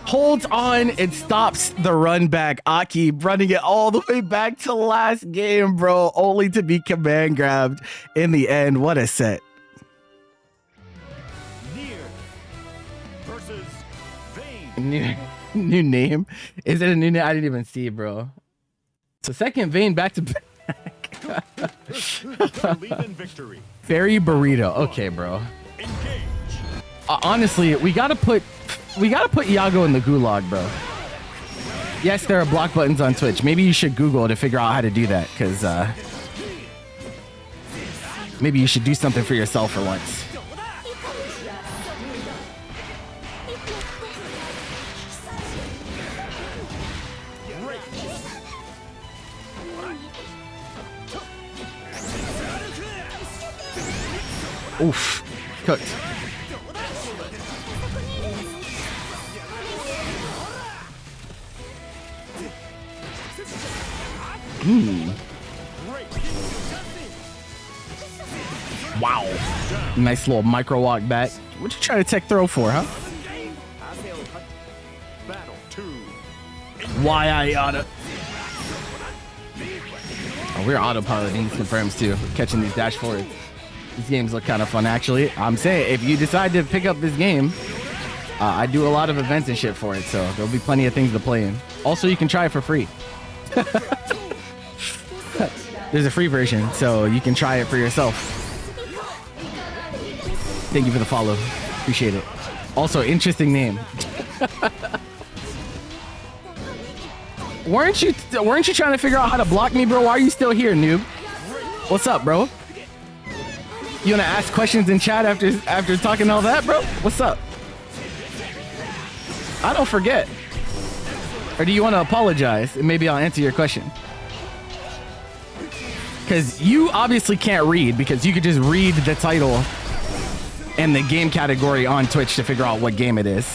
holds on and stops the run back. Aki running it all the way back to last game, bro, only to be command grabbed in the end. What a set. Nier versus Vane. New name? Is it a new name? I didn't even see, bro. So second Vane back to back. Believe in victory. Ferry burrito. Okay, bro. Engage. Honestly, we gotta put Iago in the gulag, bro. Yes, there are block buttons on Twitch. Maybe you should Google to figure out how to do that, because maybe you should do something for yourself for once. Oof. Cooked. Wow. Nice little micro walk back. What you trying to tech throw for, huh? Battle 2. Why I oughta. Oh, we're autopiloting these confirms too. Catching these dash forwards. These games look kind of fun, actually. I'm saying, if you decide to pick up this game, I do a lot of events and shit for it, so there'll be plenty of things to play in. Also, you can try it for free. There's a free version, so you can try it for yourself. Thank you for the follow. Appreciate it. Also, interesting name. Weren't you trying to figure out how to block me, bro? Why are you still here, noob? What's up, bro? You wanna ask questions in chat after talking all that, bro? What's up? I don't forget. Or do you want to apologize? And maybe I'll answer your question. Because you obviously can't read, because you could just read the title and the game category on Twitch to figure out what game it is.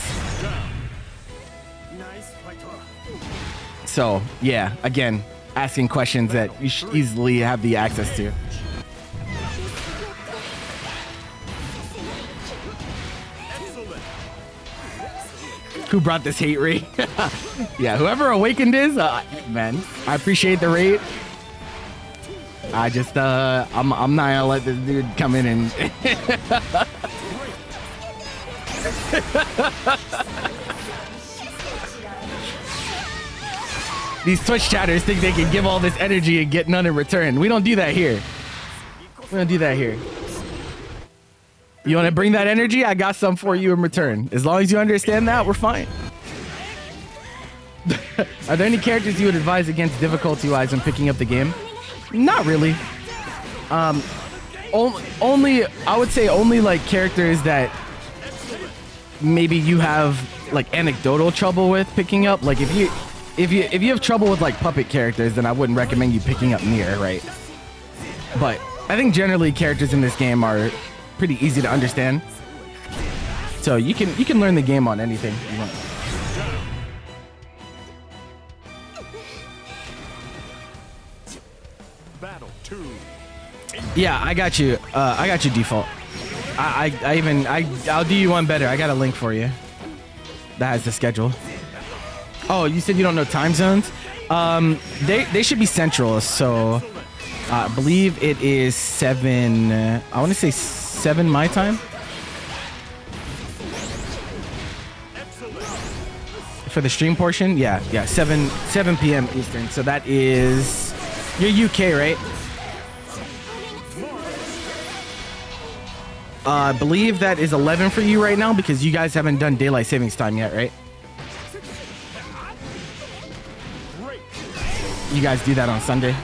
So, yeah, again, asking questions that you should easily have the access to. Who brought this hate raid? Yeah, whoever Awakened is, man, I appreciate the raid. I just, I'm not gonna let this dude come in and... These Twitch chatters think they can give all this energy and get none in return. We don't do that here. We don't do that here. You want to bring that energy? I got some for you in return. As long as you understand that, we're fine. Are there any characters you would advise against difficulty-wise when picking up the game? Not really. Only I would say only like characters that maybe you have like anecdotal trouble with picking up. Like if you have trouble with like puppet characters, then I wouldn't recommend you picking up Nier, right? But I think generally characters in this game are pretty easy to understand. So you can learn the game on anything you want. Battle 2. Yeah, I got you. I got you default. I'll do you one better. I got a link for you that has the schedule. Oh, you said you don't know time zones? They should be central. So I believe it is 7. I want to say 7 my time. For the stream portion, yeah, 7 p.m. Eastern. So that is, you're UK, right? I believe that is 11 for you right now because you guys haven't done daylight savings time yet, right? You guys do that on Sunday?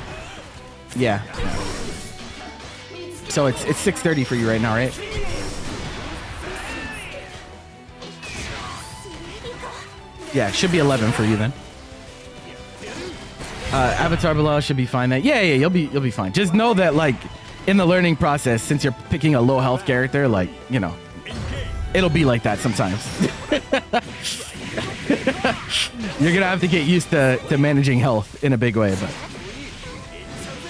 Yeah. So it's 6:30 for you right now, right? Yeah, it should be 11 for you then. Avatar below should be fine then. Yeah, you'll be fine. Just know that like in the learning process, since you're picking a low health character, like, you know, it'll be like that sometimes. You're gonna have to get used to managing health in a big way, but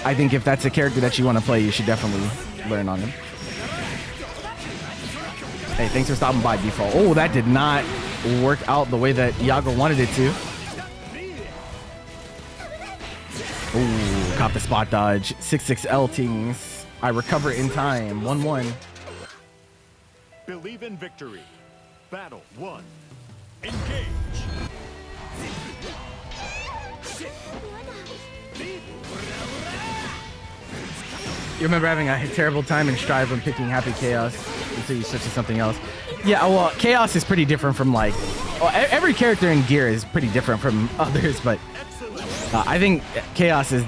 I think if that's a character that you want to play, you should definitely learn on him. Hey, thanks for stopping by, default. Oh, that did not work out the way that Iago wanted it to. Ooh, caught the spot dodge. 6-6 tings. I recover in time. 1-1. Believe in victory. Battle 1. Engage. You remember having a terrible time in Strive when picking Happy Chaos until you switch to something else? Yeah, well, Chaos is pretty different from like... Well, every character in Gear is pretty different from others, but I think Chaos is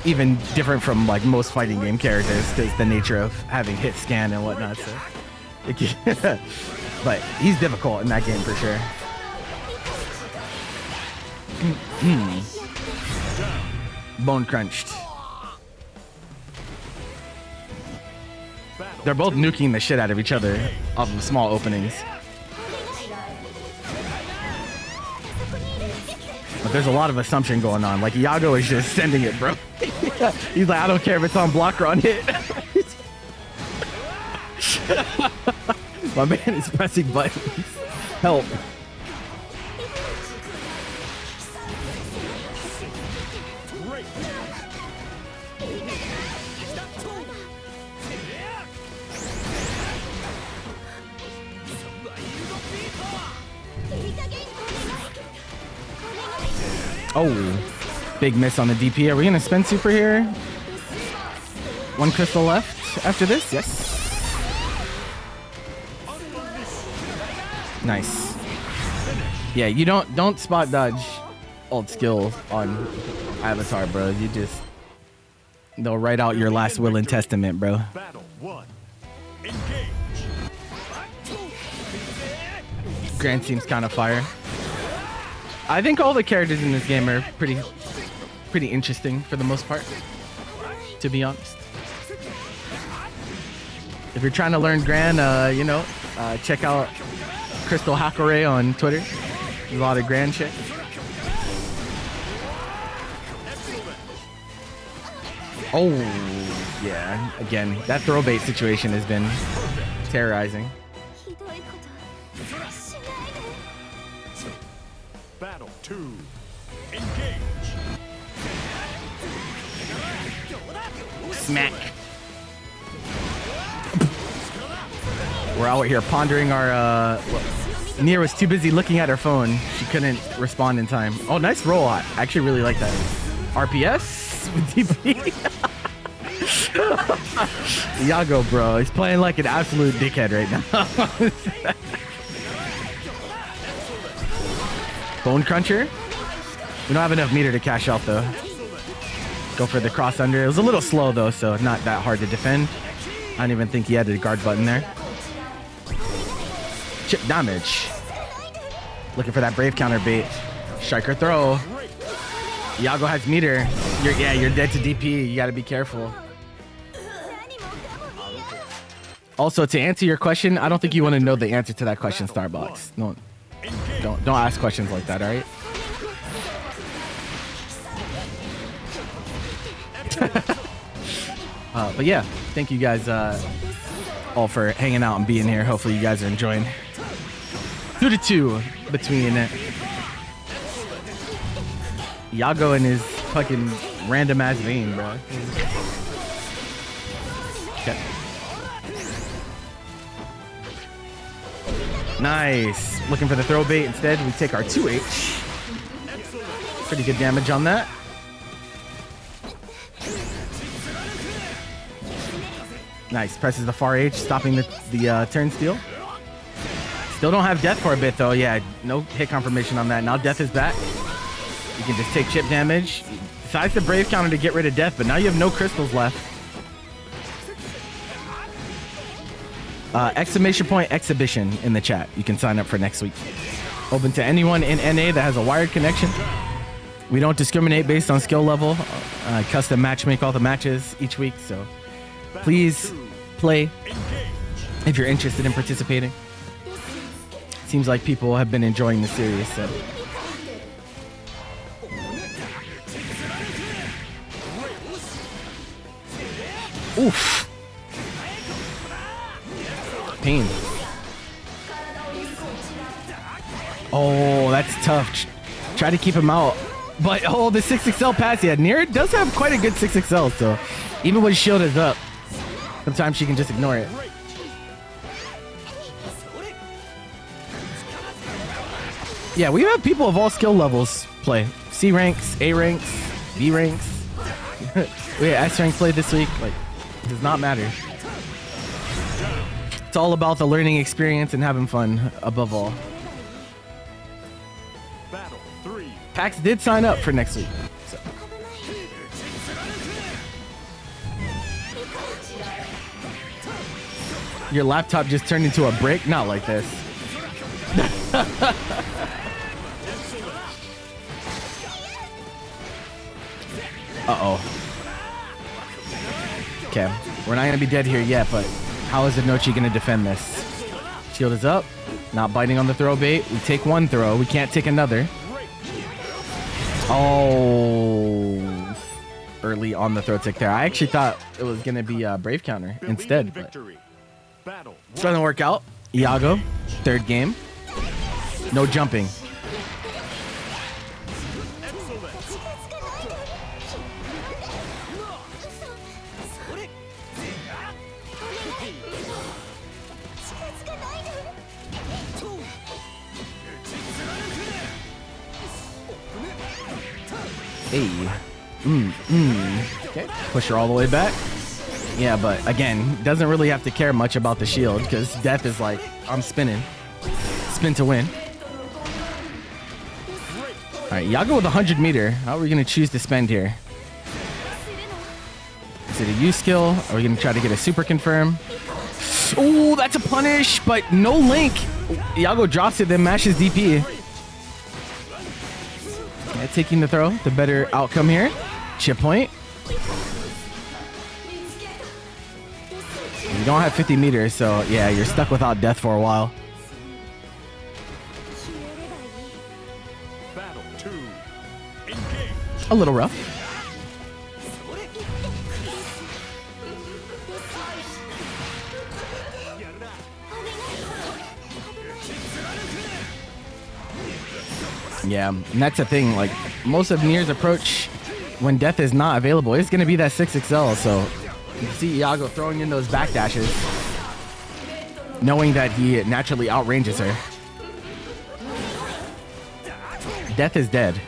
even different from like most fighting game characters because the nature of having hit scan and whatnot. So, but he's difficult in that game for sure. Bone crunched. They're both nuking the shit out of each other off of small openings. But there's a lot of assumption going on. Like Iago is just sending it, bro. He's like, I don't care if it's on block or on hit. My man is pressing buttons. Help. Oh, big miss on the DP. Are we gonna spend super here? One crystal left after this. Yes. Nice. Yeah, you don't spot dodge ult skill on Avatar, bro. You just they'll write out your last will and testament, bro. Battle 1. Engage. Grand seems kind of fire. I think all the characters in this game are pretty interesting for the most part, to be honest. If you're trying to learn Gran, check out Crystal Hakore on Twitter. There's a lot of Gran shit. Oh, yeah. Again, that throw bait situation has been terrorizing. Battle 2. Engage. Smack. We're out here pondering our Nier was too busy looking at her phone. She couldn't respond in time. Oh, nice roll. I actually really like that. RPS with DP. Iago, bro. He's playing like an absolute dickhead right now. Bone Cruncher. We don't have enough meter to cash out though. Go for the cross under. It was a little slow though, so not that hard to defend. I don't even think he had a guard button there. Chip damage. Looking for that brave counter bait. Striker throw. Iago has meter. You're dead to DP. You got to be careful. Also, to answer your question, I don't think you want to know the answer to that question, Starbucks. Don't ask questions like that, all right? But yeah, thank you guys all for hanging out and being here. Hopefully you guys are enjoying 2-2 between Iago and his fucking random ass Vane, bro. Okay. Nice. Looking for the throw bait instead. We take our 2H. Pretty good damage on that. Nice. Presses the far H, stopping the turn steal. Still don't have death for a bit though. Yeah, no hit confirmation on that. Now death is back. You can just take chip damage. Besides the brave counter to get rid of death, but now you have no crystals left. Exclamation point exhibition in the chat. You can sign up for next week. Open to anyone in NA that has a wired connection. We don't discriminate based on skill level. Custom match make all the matches each week, so please play if you're interested in participating. Seems like people have been enjoying the series, so. Oof. Pain. Oh, that's tough. Try to keep him out. But, oh, the 6XL pass. Yeah, Nier does have quite a good 6XL, so even when shield is up, sometimes she can just ignore it. Yeah, we have people of all skill levels play. C ranks, A ranks, B ranks. We had S rank play this week. Like, it does not matter. It's all about the learning experience and having fun above all. Battle 3. PAX did sign up for next week. So. Your laptop just turned into a brick? Not like this. Uh-oh. Okay, we're not going to be dead here yet, but how is Inochi going to defend this? Shield is up. Not biting on the throw bait. We take one throw. We can't take another. Oh. Early on the throw tick there. I actually thought it was going to be a brave counter instead. But Battle Starting to work out. Iago, third game. No jumping. Hey. Okay. Push her all the way back. Yeah, but again, doesn't really have to care much about the shield because Death is like, I'm spinning. Spin to win. All right, Iago with 100 meter. How are we going to choose to spend here? Is it a U skill? Are we going to try to get a super confirm? Oh, that's a punish, but no link. Iago drops it, then mashes DP. Yeah, taking the throw, the better outcome here. Chip point. You don't have 50 meters, so yeah, you're stuck without Death for a while. Battle 2. Engage. A little rough. Yeah, and that's the thing, like most of Nier's approach when Death is not available is going to be that 6XL, so you see Iago throwing in those back dashes, knowing that he naturally outranges her. Death is dead.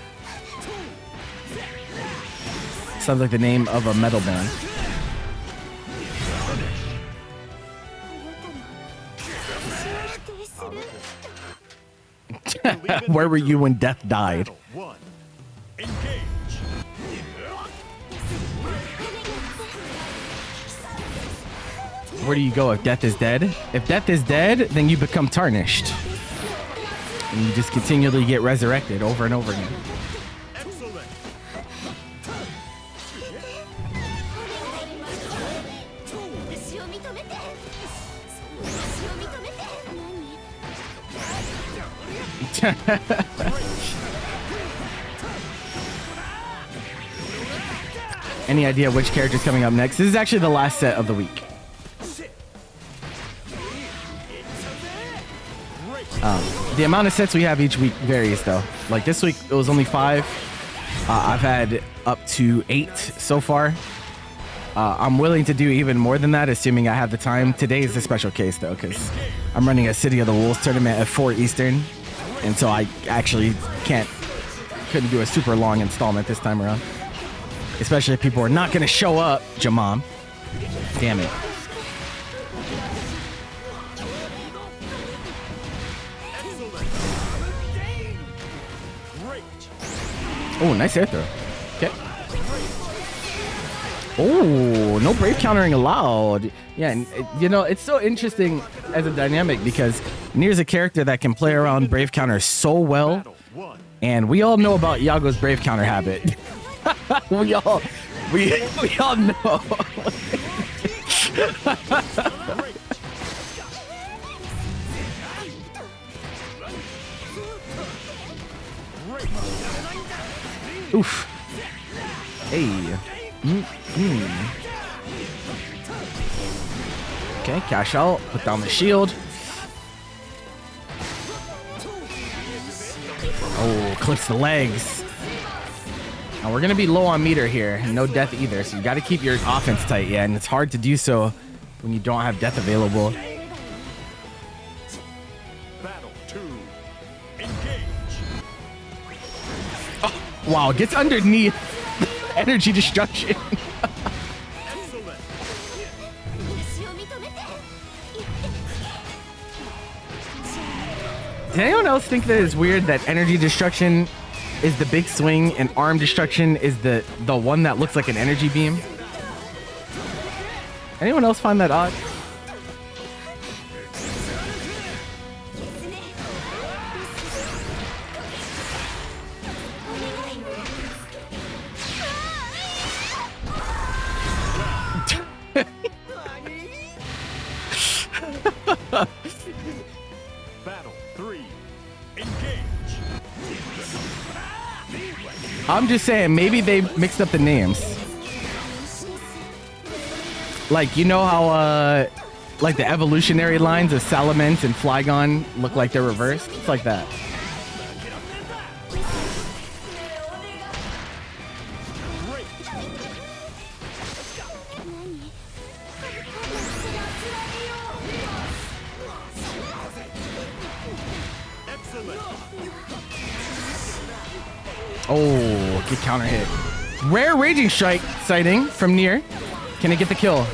Sounds like the name of a metal band. Where were you when Death died? Battle 1. Engage. Where do you go if Death is dead? If Death is dead, then you become tarnished. And you just continually get resurrected over and over again. Excellent. Any idea which character's coming up next? This is actually the last set of the week. The amount of sets we have each week varies though. Like this week it was only 5. I've had up to 8 so far. I'm willing to do even more than that assuming I have the time. Today is a special case though because I'm running a City of the Wolves tournament at 4 Eastern, and so I actually couldn't do a super long installment this time around. Especially if people are not going to show up, Jamam. Damn it. Oh, nice air throw. Okay. Oh, no brave countering allowed. Yeah, and you know, it's so interesting as a dynamic because Nier's a character that can play around brave counter so well. And we all know about Iago's brave counter habit. we all know. Oof. Hey. Okay, cash out. Put down the shield. Oh, clips the legs. Now we're going to be low on meter here. No Death either, so you got to keep your offense tight. Yeah, and it's hard to do so when you don't have Death available. Battle 2. Engage. Oh, wow, gets underneath. Energy destruction. Excellent. Did anyone else think that it's weird that energy destruction is the big swing and arm destruction is the one that looks like an energy beam? Anyone else find that odd? Battle 3. Engage. I'm just saying, maybe they mixed up the names. Like, you know how like the evolutionary lines of Salamence and Flygon look like they're reversed. It's like that. Oh, good counter hit. Rare Raging Strike sighting from Nier. Can it get the kill?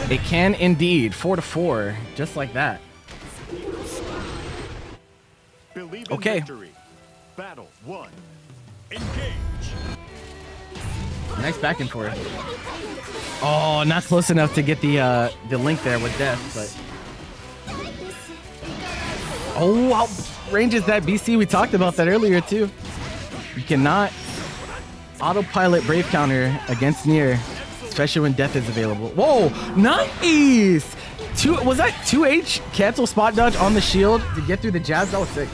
It can indeed. 4-4, just like that. Okay. Battle 1. Engage. Nice back and forth. Oh, not close enough to get the link there with death, but. Oh, how ranges that BC? We talked about that earlier too. You cannot autopilot Brave counter against Nier, especially when death is available. Whoa, nice! Was that 2H cancel spot dodge on the shield to get through the jabs? That was sick.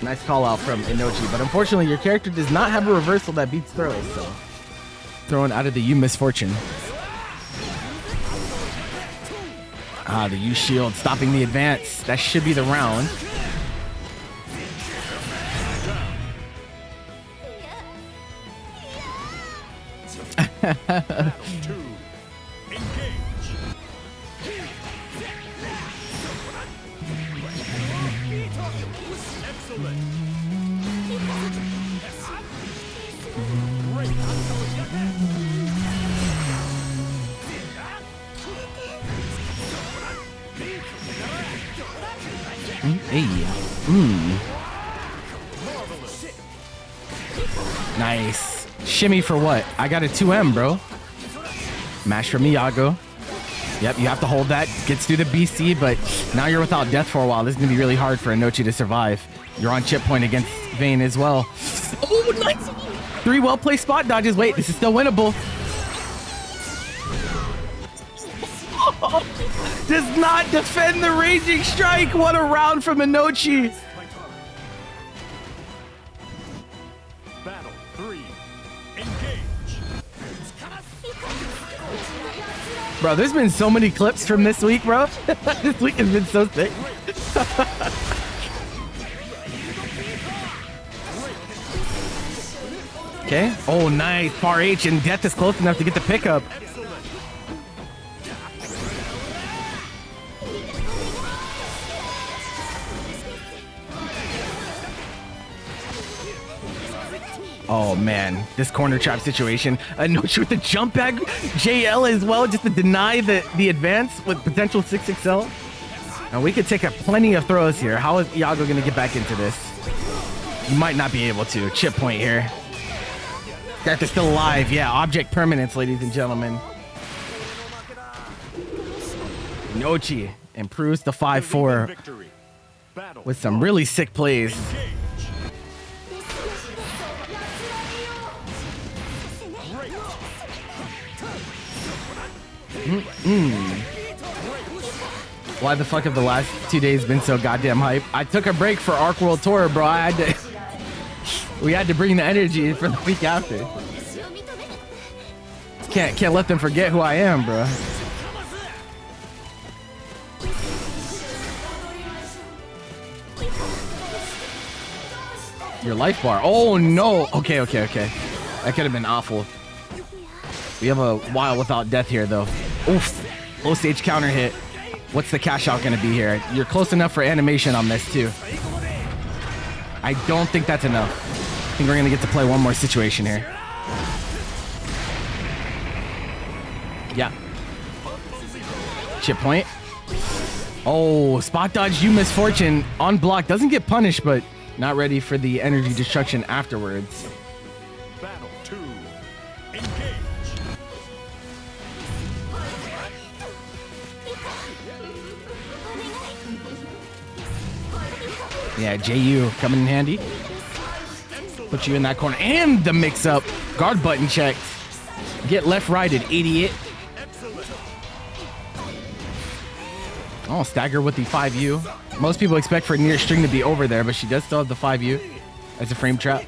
Nice call out from Inochi, but unfortunately your character does not have a reversal that beats throws, so thrown out of the U misfortune. Ah, the U shield stopping the advance. That should be the round. Battle 2. Engage. Excellent. Great. Hey. Nice. Shimmy for what? I got a 2M, bro. Mash from Iago. Yep, you have to hold that. Gets through the BC, but now you're without death for a while. This is going to be really hard for Inochi to survive. You're on chip point against Vane as well. Oh, nice. 3 well-placed spot dodges. Wait, this is still winnable. Does not defend the Raging Strike. What a round from Inochi. Battle 3. Engage. Bro, there's been so many clips from this week, bro. This week has been so sick. Okay. Oh, nice. Far H, and death is close enough to get the pickup. Oh man, this corner trap situation. Inochi with the jump back, JL as well, just to deny the advance with potential 6XL. Now we could take a plenty of throws here. How is Iago gonna get back into this? You might not be able to. Chip point here. Death is still alive. Yeah, object permanence, ladies and gentlemen. Inochi improves to 5-4 with some really sick plays. Why the fuck have the last 2 days been so goddamn hype? I took a break for Arc World Tour, bro. We had to bring the energy for the week after. Can't let them forget who I am, bro. Your life bar. Oh no. Okay. That could have been awful. We have a while without death here, though. Oof. Low stage counter hit. What's the cash out going to be here? You're close enough for animation on this, too. I don't think that's enough. I think we're going to get to play one more situation here. Yeah. Chip point. Oh, spot dodge, you misfortune. On block. Doesn't get punished, but not ready for the energy destruction afterwards. Battle 2. Engage. Yeah, JU coming in handy. Put you in that corner. And the mix-up. Guard button checked. Get left-righted, idiot. Oh, stagger with the 5U. Most people expect for Nier string to be over there, but she does still have the 5U as a frame trap.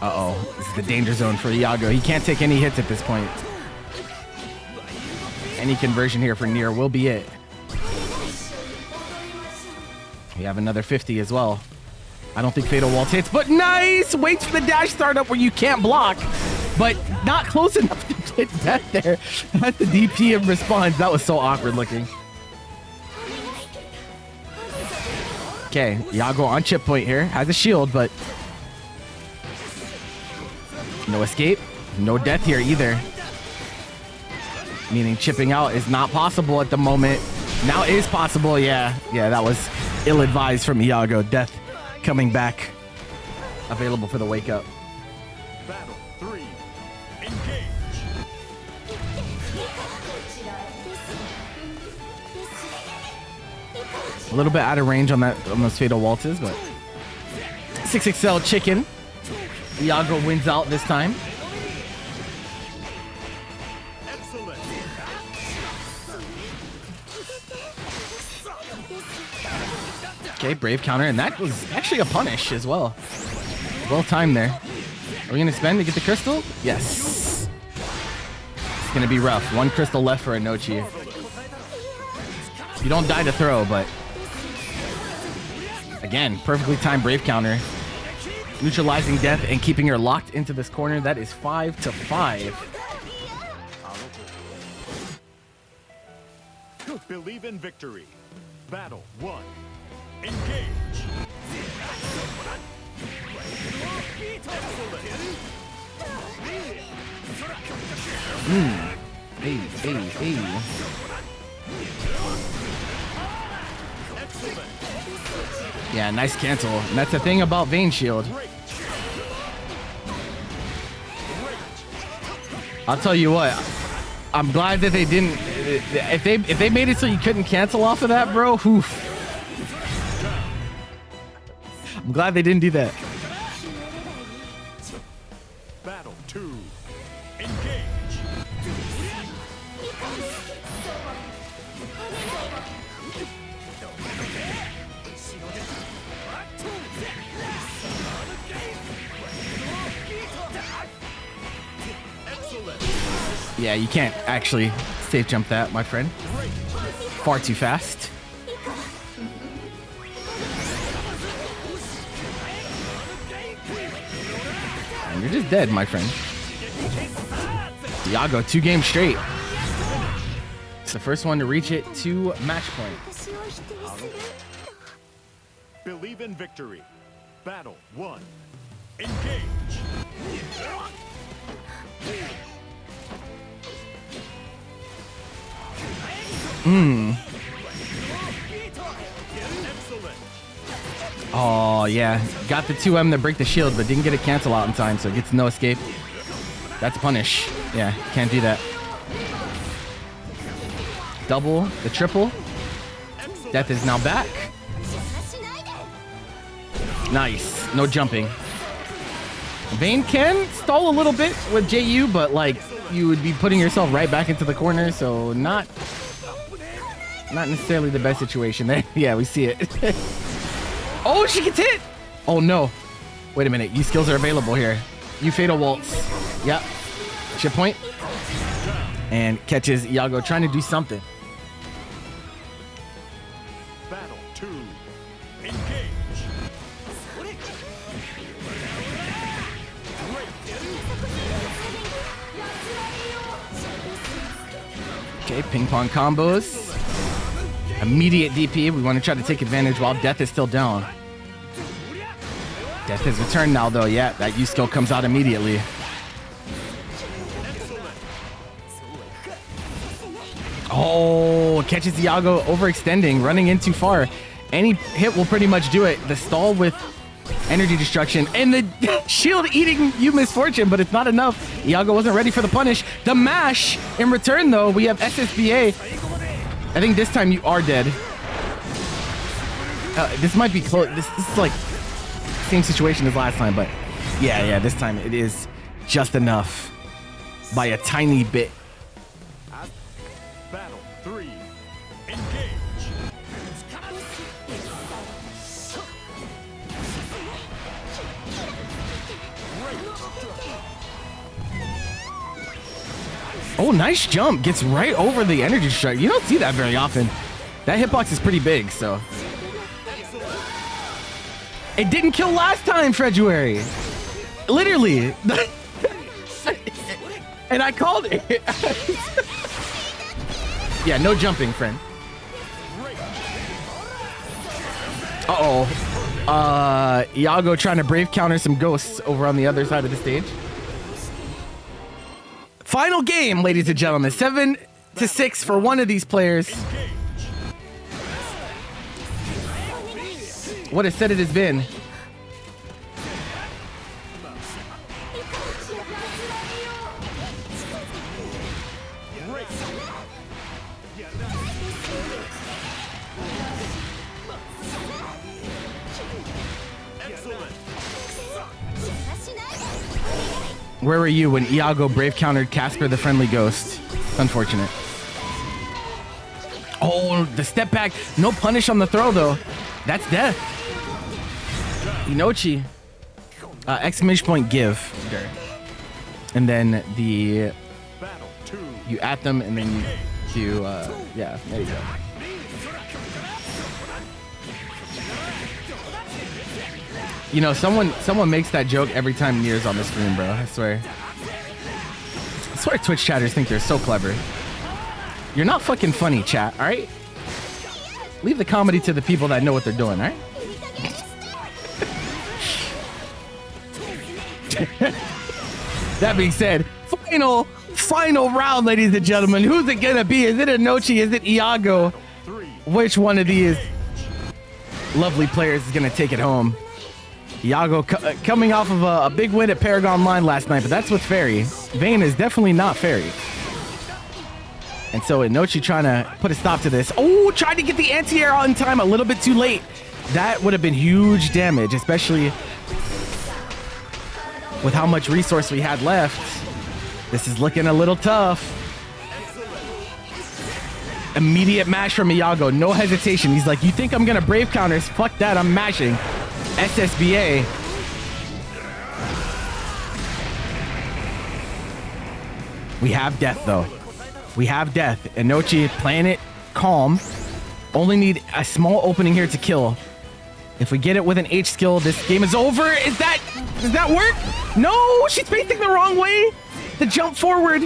Uh-oh. This is the danger zone for Iago. He can't take any hits at this point. Any conversion here for Nier will be it. We have another 50 as well. I don't think Fatal Waltz hits, but nice! Waits for the dash startup where you can't block, but not close enough to get death there. That's the DP in response. That was so awkward looking. Okay, Iago on chip point here. Has a shield, but no escape. No death here either. Meaning chipping out is not possible at the moment. Now it is possible, yeah. Yeah, that was ill-advised from Iago. Death coming back. Available for the wake up. Battle 3. Engage. A little bit out of range on those fatal waltzes, but 6XL chicken. Iago wins out this time. Excellent. Okay, brave counter, and that was actually a punish as well. Well timed there. Are we gonna spend to get the crystal? Yes. It's gonna be rough. One crystal left for Inochi. You don't die to throw, but again, perfectly timed brave counter. Neutralizing death and keeping her locked into this corner. That is 5-5. Believe in victory. Battle 1. Engage. Hey. Yeah, nice cancel. And that's the thing about Vane Shield. I'll tell you what. I'm glad that they didn't. If they made it so you couldn't cancel off of that, bro. Oof. I'm glad they didn't do that. Battle 2. Engage. Yeah, you can't actually safe jump that, my friend. Far too fast. And you're just dead, my friend. Iago, 2 games straight. It's the first one to reach it to match point. Believe in victory. Battle 1. Engage. Oh, yeah. Got the 2M to break the shield, but didn't get a cancel out in time, so it gets no escape. That's punish. Yeah, can't do that. Double, the triple. Death is now back. Nice. No jumping. Vane can stall a little bit with JU, but like you would be putting yourself right back into the corner, so not necessarily the best situation there. Yeah, we see it. Oh, she gets hit. Oh no. Wait a minute. You skills are available here. You fatal waltz. Yep. Chip point. And catches Iago trying to do something. Battle 2. Engage. Okay, ping pong combos. Immediate DP. We want to try to take advantage while Death is still down. Death has returned now, though. Yeah, that U skill comes out immediately. Oh, catches Iago overextending, running in too far. Any hit will pretty much do it. The stall with energy destruction and the shield eating you misfortune, but it's not enough. Iago wasn't ready for the punish. The mash in return, though, we have SSBA. I think this time you are dead. This might be close. This is like same situation as last time, but yeah, this time it is just enough by a tiny bit. Battle 3. Engage. Oh, nice jump. Gets right over the energy strike. You don't see that very often. That hitbox is pretty big, so. It didn't kill last time, February. Literally. And I called it. Yeah, no jumping, friend. Uh-oh. Iago trying to brave counter some ghosts over on the other side of the stage. Final game, ladies and gentlemen. 7-6 for one of these players. What a set it has been. Where were you when Iago brave countered Casper the Friendly Ghost? It's unfortunate. Oh, the step back. No punish on the throw, though. That's death. Inochi. Exclamation point give. And then the... You at them, and then you do... yeah, there you go. You know, someone makes that joke every time Nier's on the screen, bro. I swear. I swear Twitch chatters think they're so clever. You're not fucking funny, chat, all right? Leave the comedy to the people that know what they're doing, all right? That being said, final round, ladies and gentlemen. Who's it gonna be? Is it Inochi? Is it Iago? Which one of these lovely players is gonna take it home? Iago coming off of a big win at Paragon Line last night, but that's with Ferry. Vane is definitely not Ferry. And so Inochi trying to put a stop to this. Oh, tried to get the anti-air on time a little bit too late. That would have been huge damage, especially with how much resource we had left. This is looking a little tough. Immediate mash from Iago, no hesitation. He's like, you think I'm gonna brave counters? Fuck that, I'm mashing. SSBA. We have death, though. We have death. Inochi playing it calm. Only need a small opening here to kill. If we get it with an H skill, this game is over. Does that work? No, she's facing the wrong way. The jump forward.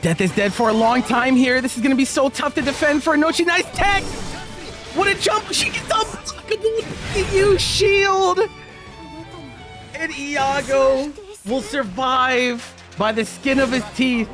Death is dead for a long time here. This is going to be so tough to defend for Inochi. Nice tech. What a jump. She gets unblockable. You shield. And Iago will survive by the skin of his teeth.